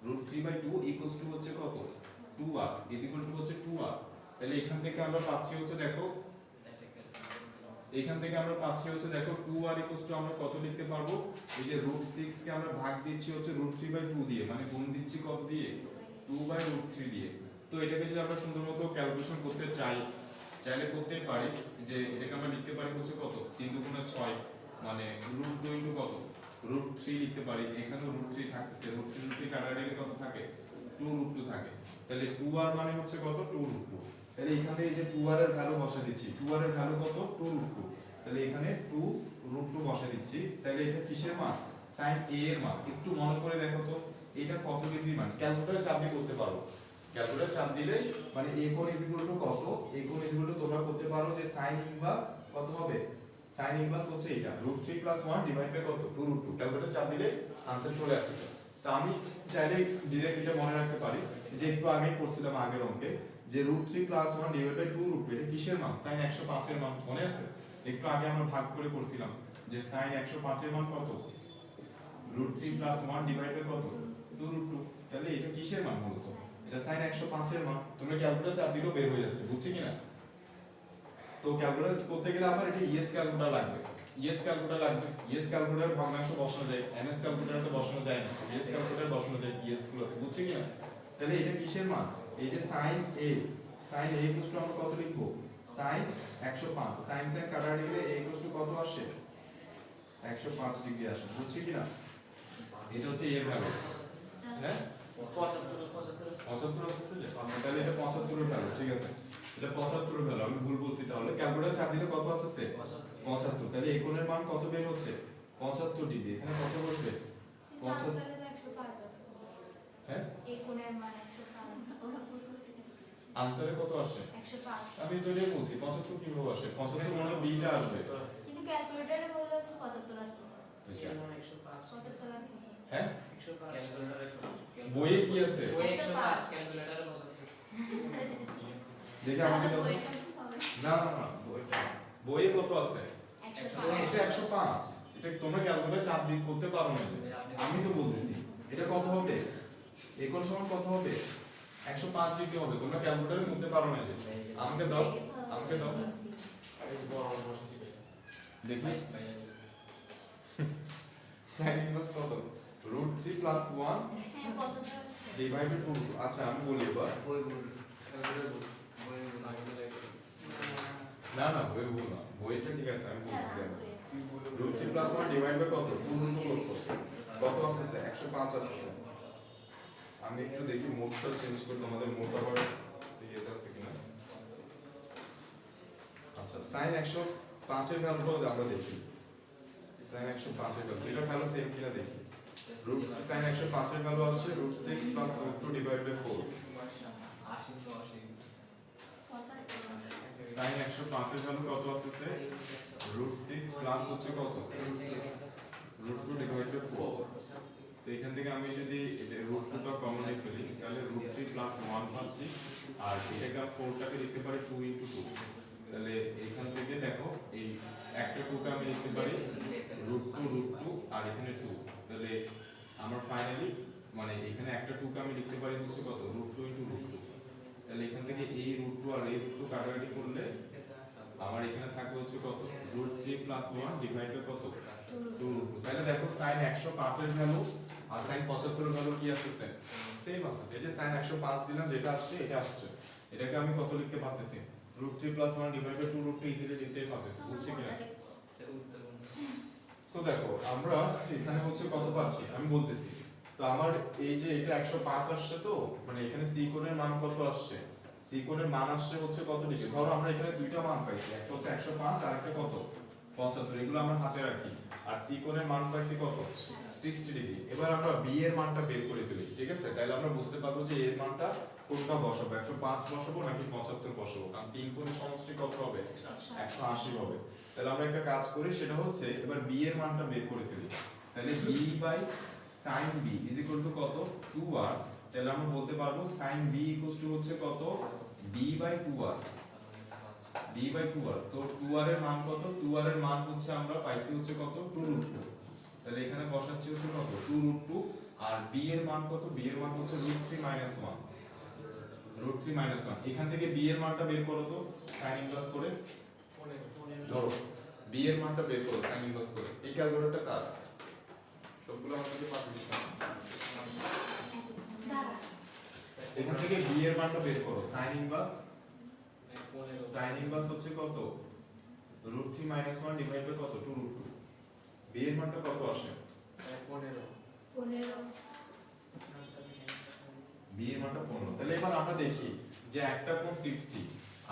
√3/2 ইকুয়ালস টু হচ্ছে কত 2r ইজ ইকুয়াল টু হচ্ছে 2r তাহলে এখান থেকে আমরা পাচ্ছি হচ্ছে দেখো এখান থেকে আমরা পাচ্ছি হচ্ছে দেখো 2r ইকুয়ালস টু আমরা কত লিখতে পারবো এই যে √6 কে আমরা ভাগ দিচ্ছি হচ্ছে √3/2 দিয়ে মানে গুণ দিচ্ছি কত দিয়ে 2/√3 দিয়ে তো এটাকে যদি আমরা সুন্দরমতো ক্যালকুলেশন করতে চাইলে করতে পারি যে এটাকে আমরা লিখতে পারি হচ্ছে কত 3 দুগুণে 6 মানে √2 ইনটু কত √3 লিখতে পারি এখানে √3 থাকতেছে √3 কাটার আগে কত থাকে 2√2 থাকে তাহলে 2r মানে হচ্ছে কত 2√2 তাহলে এখানে এই যে 2r এর ভ্যালু বসা দিচ্ছি 2r এর ভ্যালু কত 2√2 তাহলে এখানে 2√2 বসা দিচ্ছি তাহলে এটা কিসের মান sin a এর মান একটু মনে করে দেখো তো এটা কত ডিগ্রি মান ক্যালকুলেটর চাপ দিয়ে করতে পারো ক্যালকুলেটর চাপ দিলেই মানে a কোণ ইজ ইকুয়াল টু কত a কোণ ইজ ইকুয়াল টু তোমরা করতে পারো যে sin ইনভার্স কত হবে sin ইনভার্স হচ্ছে এটা √3 + 1 ডিভাইড বাই কত 2√2 ক্যালকুলেটর চাপ দিলে आंसर চলে আসে তো আমি চাইলে ডাইরেক্ট এটা মনে রাখতে পারি যে একটু আগে করছিলাম আগের অঙ্কে যে √3 + 1 ডিভাইড বাই 2√2 এটা কিসের মান sin 105 এর মান মনে আছে একটু আগে আমরা ভাগ করে করছিলাম যে sin 105 এর মান কত √3 + 1 ডিভাইড বাই কত 2√2 তাহলে এটা কিসের মান মূলত এটা sin 105 এর মান তোমরা ক্যালকুলেটর চাপ দিলেও বের হয়ে যাচ্ছে বুঝছি কিনা তো ক্যালকুলেটর করতে গেলে আবার এটা ইএস ক্যালকুলেটর লাগবে ইএস ক্যালকুলেটর ভগ্নাংশ বসানো যায় এমএস ক্যালকুলেটর তো বসানো যায় না ইএস ক্যালকুলেটর বসানো যায় ইএস গুলো বুঝছি কিনা তাহলে এটা কিসের মান এই যে sin a ইকুয়াল টু আমরা কত লিখবো sin 105 sin কাটা দিলে a ইকুয়াল টু কত আসে 105 ডিগ্রি আসে বুঝছি কিনা এটা হচ্ছে এর ভ্যালু হ্যাঁ 75 আসছে যে তাহলে এটা 75 এর ভ্যালু ঠিক আছে এটা 75 এর ভ্যালু আমি ভুল বলছি তাহলে ক্যালকুলেটর চাপ দিলে কত আসছে 75 তাহলে এই কোণের মান কত বের হচ্ছে 75 ডিগ্রি এখানে কত বসবে 75 হ্যাঁ এই কোণের মান 105 ওরা বলতেছে আনসারে কত আসে 105 আমি তো এটাই বলছি 75 কিভাবে আসে 75 মানে বিটা আসবে কিন্তু ক্যালকুলেটরে বললে 75 আসছে আচ্ছা 75 আসছে হ্যাঁ 105 ক্যালকুলেটরে বইয়ে কি আছে 105 ক্যালকুলেটরে 75 দেখে আমাকে দাও না বইয়ে কত আছে 105 এটা 105 এটা তোমরা ক্যালকুলেটর চাপ দিয়ে করতে পারো না আমি তো বলতেছি এটা কত হবে এ কোণ সমান কত হবে 105 ডিগ্রি হবে তোমরা ক্যালকুলেটরে করতে পারো না যে আমাকে দাও আমাকে দাও এই বড় বসেছি ভাই দেখি ভাই ভাই sin ইনভার্স কত √3 + 1 হ্যাঁ 75 আসছে ডিভাইডেড 2 আচ্ছা আমি বলি এবার বই বই ক্যালকুলেটর বই বই না বলে না না বই বল না বইটা ঠিক আছে আমি বলছি হ্যাঁ, দেখো তুই বলে √3 + 1 ডিভাইড বাই কত 2 গুণ করছো কত আসছে 105 আসছে আমি একটু দেখি মোডটা চেঞ্জ করে তোমাদের মোড আবার ইয়েতে আছে কিনা আচ্ছা sin 105 এর ভ্যালুটা আমরা দেখি sin 105 এর ভ্যালু এটা ভ্যালু সেম কিনা দেখি sin 105 এর ভ্যালু আসছে √6 + √2 ডিভাইড বাই 4 আসি তো আসি sin 105 এর ভ্যালু কত আসছে √6 প্লাস হচ্ছে কত √2 ডিভাইড বাই 4 তো এখান থেকে আমি যদি √2 টা কমন নিয়ে ফেলি তাহলে √3 + 1 পাচ্ছি আর এটাকে 4 টাকে লিখতে পারি 2 * 2 তাহলে এখান থেকে দেখো এই একটা 2 কে আমি লিখতে পারি √2 আর এখানে 2 তাহলে আমার ফাইনালি মানে এখানে একটা 2 কে আমি লিখতে পারি হচ্ছে কত √2 * √2 তাহলে এখান থেকে এই √2 আর এই √2 কাটাকাটি করলে আমার এখানে থাকবে হচ্ছে কত √3 + 1 ডিভাইড বাই কত 2 তাহলে দেখো sin 105 এর ভ্যালু আর sin 75 এর ভ্যালু কি আসছে সেম আসছে এই যে sin 105 দিলাম যেটা আসছে এটা আসছে এটাকে আমি কত লিখতে পারতেছি √3 + 1 ডিভাইড বাই 2 √2 ইজিলি লিখতে পারতেছি বুঝছি কিনা উত্তর সো দেখো আমরা এখানে হচ্ছে কত পাচ্ছি আমি বলতেছি তো আমার এই যে এটা 105 আসছে তো মানে এখানে c কোণের মান কত আসছে c কোণের মান আসছে হচ্ছে কত ডিগ্রি ধরো আমরা এখানে দুইটা মান পাইছি একটা হচ্ছে 105 আর একটা কত 75 এগুলো আমরা হাতে রাখি আর c কোণের মান পাইছি কত 60 ডিগ্রি এবার আমরা b এর মানটা বের করে ফেলি ঠিক আছে তাহলে আমরা বুঝতে পারবো যে এর মানটা কোনটা বসাবো 105 বসাবো নাকি 75 বসাবো কারণ তিন কোণের সমষ্টি কত হবে 180 হবে তাহলে আমরা একটা কাজ করি সেটা হচ্ছে এবার b এর মানটা বের করে ফেলি তাহলে b by sin b is equal to কত 2r তাহলে আমরা বলতে পারবো sin b ইকুয়াল টু হচ্ছে কত b by 2r b by 2r তো 2r এর মান কত 2r এর মান হচ্ছে আমরা পাইছি হচ্ছে কত 2√2 তাহলে এখানে বসাচ্ছি হচ্ছে কত 2√2 আর b এর মান কত b এর মান হচ্ছে √3 - 1 √3 - 1 এখান থেকে b এর মানটা বের করো তো sin ইনভার্স করে ধরো b এর মানটা বের করো sin ইনভার্স করে এই ক্যালকুলেটরটা কার সবগুলো আমাকে পাঠিয়ে দিচ্ছি দাঁড়া এখান থেকে b এর মানটা বের করো sin ইনভার্স হচ্ছে কত √3 - 1 ডিভাইড বাই কত 2√2 b এর মানটা কত আসে 15 b এর মানটা 15 তাহলে এবার আমরা দেখি যে একটা কোণ 60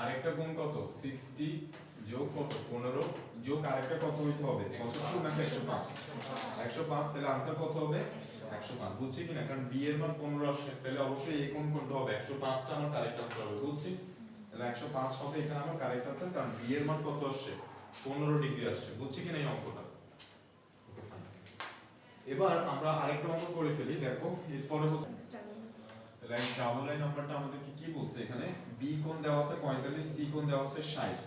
আর একটা কোণ কত 60 যোগ কত 15 যোগ আরেকটা কত হইতে হবে 75 নাকি 105 105 তাহলে आंसर কত হবে 105 বুঝছি কিনা কারণ b এর মান 15 আসে তাহলে অবশ্যই এই কোণ কোনটা হবে 105 টা আমার কারেক্ট आंसर হবে বুঝছি তাহলে 105 হবে এখানে আমার কারেক্ট आंसर কারণ b এর মান কত আসছে 15 ডিগ্রি আসছে বুঝছি কিনা এই অঙ্কটা ওকে ফাইন এবার আমরা আরেকটা অঙ্ক করে ফেলি দেখো এরপরে হচ্ছে তাহলে ডাবল লাইন নাম্বারটা আমাদেরকে কি বলছে এখানে b কোণ দেওয়া আছে 45 c কোণ দেওয়া আছে 60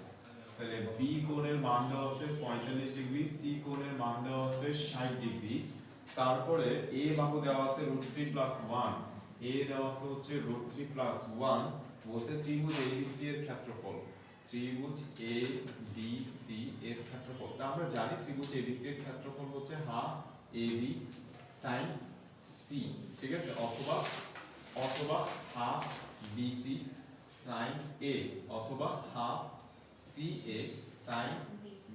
তাহলে b কোণের মান দেওয়া আছে 45 ডিগ্রি c কোণের মান দেওয়া আছে 60 ডিগ্রি তারপরে a বাহু দেওয়া আছে √3 + 1 a দেওয়া আছে হচ্ছে √3 + 1 বলছে ত্রিভুজ abc এর ক্ষেত্রফল ত্রিভুজ abc এর ক্ষেত্রফল তা আমরা জানি ত্রিভুজ abc এর ক্ষেত্রফল হচ্ছে হাফ ab sin c ঠিক আছে অথবা হাফ bc sin a অথবা হাফ ca sin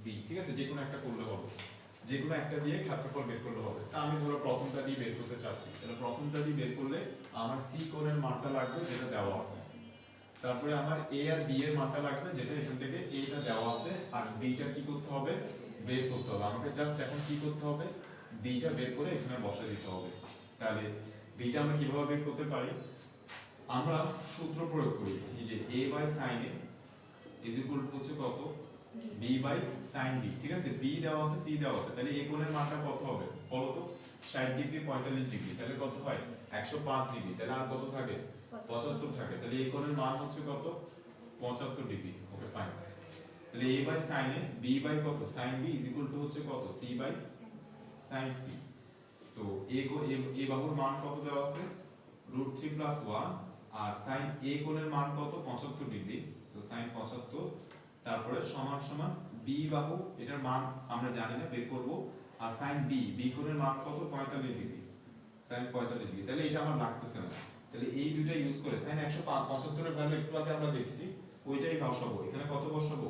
b ঠিক আছে যে কোনো একটা করলে হবে যে কোনো একটা দিয়ে ক্ষেত্রফল বের করলে হবে তা আমি ধরো প্রথমটা দিয়ে বের করতে চাচ্ছি তাহলে প্রথমটা দিয়ে বের করলে আমার c কোণের মানটা লাগবে যেটা দেওয়া আছে তারপরে আমার a আর b এর মানটা লাগবে যেটা এখান থেকে a টা দেওয়া আছে আর b টা কি করতে হবে বের করতে হবে আমাকে জাস্ট এখন কি করতে হবে b টা বের করে এখানে বসিয়ে দিতে হবে তাহলে b টা আমরা কিভাবে বের করতে পারি আমরা সূত্র প্রয়োগ করি এই যে a sin a is equal to হচ্ছে কত b sin b ঠিক আছে b দেওয়া আছে c দেওয়া আছে তাহলে a কোণের মানটা কত হবে বলো তো 60 ডিগ্রি 45 ডিগ্রি তাহলে কত হয় 105 ডিগ্রি তাহলে আর কত থাকে 75 থাকে তাহলে a কোণের মান হচ্ছে কত 75 ডিগ্রি ওকে ফাইন তাহলে a sin a b কত sin b is equal to হচ্ছে কত c sin c তো a বাহুর মান কত দেওয়া আছে √3 প্লাস 1 আর sin a কোণের মান কত 75 ডিগ্রি সো sin 75 তারপরে সমান সমান b বাহু এটার মান আমরা জানি না বের করব আর sin b কোণের মান কত 45 ডিগ্রি sin 45 ডিগ্রি তাহলে এটা আমার লাগতেছে না তাহলে এই দুইটা ইউজ করে sin 175 এর ভ্যালু একটু আগে আমরা দেখছি ওইটাই বসাবো এখানে কত বসাবো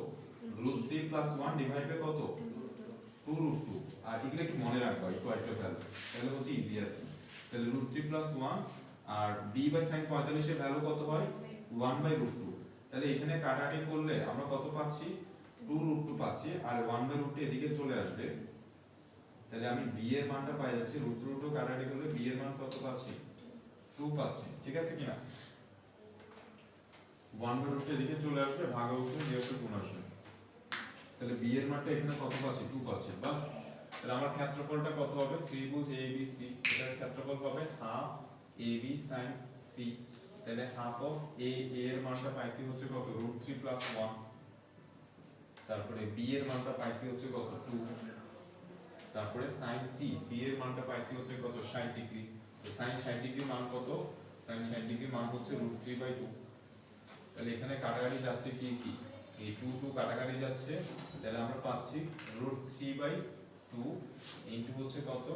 √3 প্লাস 1 ডিভাইড বাই কত 2√2 আর এগুলো একটু মনে রাখবা একটু একটা ভ্যালু তাহলে হচ্ছে ইজিয়ার তাহলে √3 প্লাস 1 আর b বাই sin 45 এর ভ্যালু কত হয় 1 বাই √2 তাহলে এখানে কাটাকাটি করলে আমরা কত পাচ্ছি 2√2 পাচ্ছি আর 1 বাই √2 এদিকে চলে আসবে তাহলে আমি b এর মানটা পাই যাচ্ছি √2 কাটাকাটি করলে b এর মান কত পাচ্ছি 2 পাচ্ছি ঠিক আছে কিনা 1 বাই √2 এদিকে চলে আসবে ভাগ অবস্থায় যেহেতু গুণ আসবে তাহলে b এর মানটা এখানে কত পাচ্ছি 2 পাচ্ছি বাস তাহলে আমার ক্ষেত্রফলটা কত হবে ত্রিভুজ ABC এটার ক্ষেত্রফল হবে হাফ AB sin C তাহলে হাফ অফ A এর মানটা পাইছি হচ্ছে কত √3 প্লাস 1 তারপরে B এর মানটা পাইছি হচ্ছে কত 2 তারপরে sin C এর মানটা পাইছি হচ্ছে কত 60 ডিগ্রি তো sin 60 ডিগ্রি মান কত sin 60 ডিগ্রি মান হচ্ছে √3/2 তাহলে এখানে কাটাকাটি যাচ্ছে কি কি এই 2 কাটাকাটি যাচ্ছে তাহলে আমরা পাচ্ছি √3/2 ইনটু হচ্ছে কত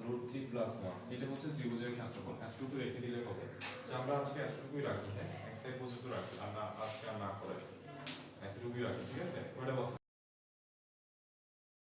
√3 প্লাস 1 এটা হচ্ছে ত্রিভুজের ক্ষেত্রফল এতটুকু রেখে দিলে হবে যে আমরা আজকে এতটুকুই রাখি হ্যাঁ এক্সাইজ পর্যন্ত রাখি আর না আজকে আর না করে এতটুকুই রাখি ঠিক আছে ওটা বস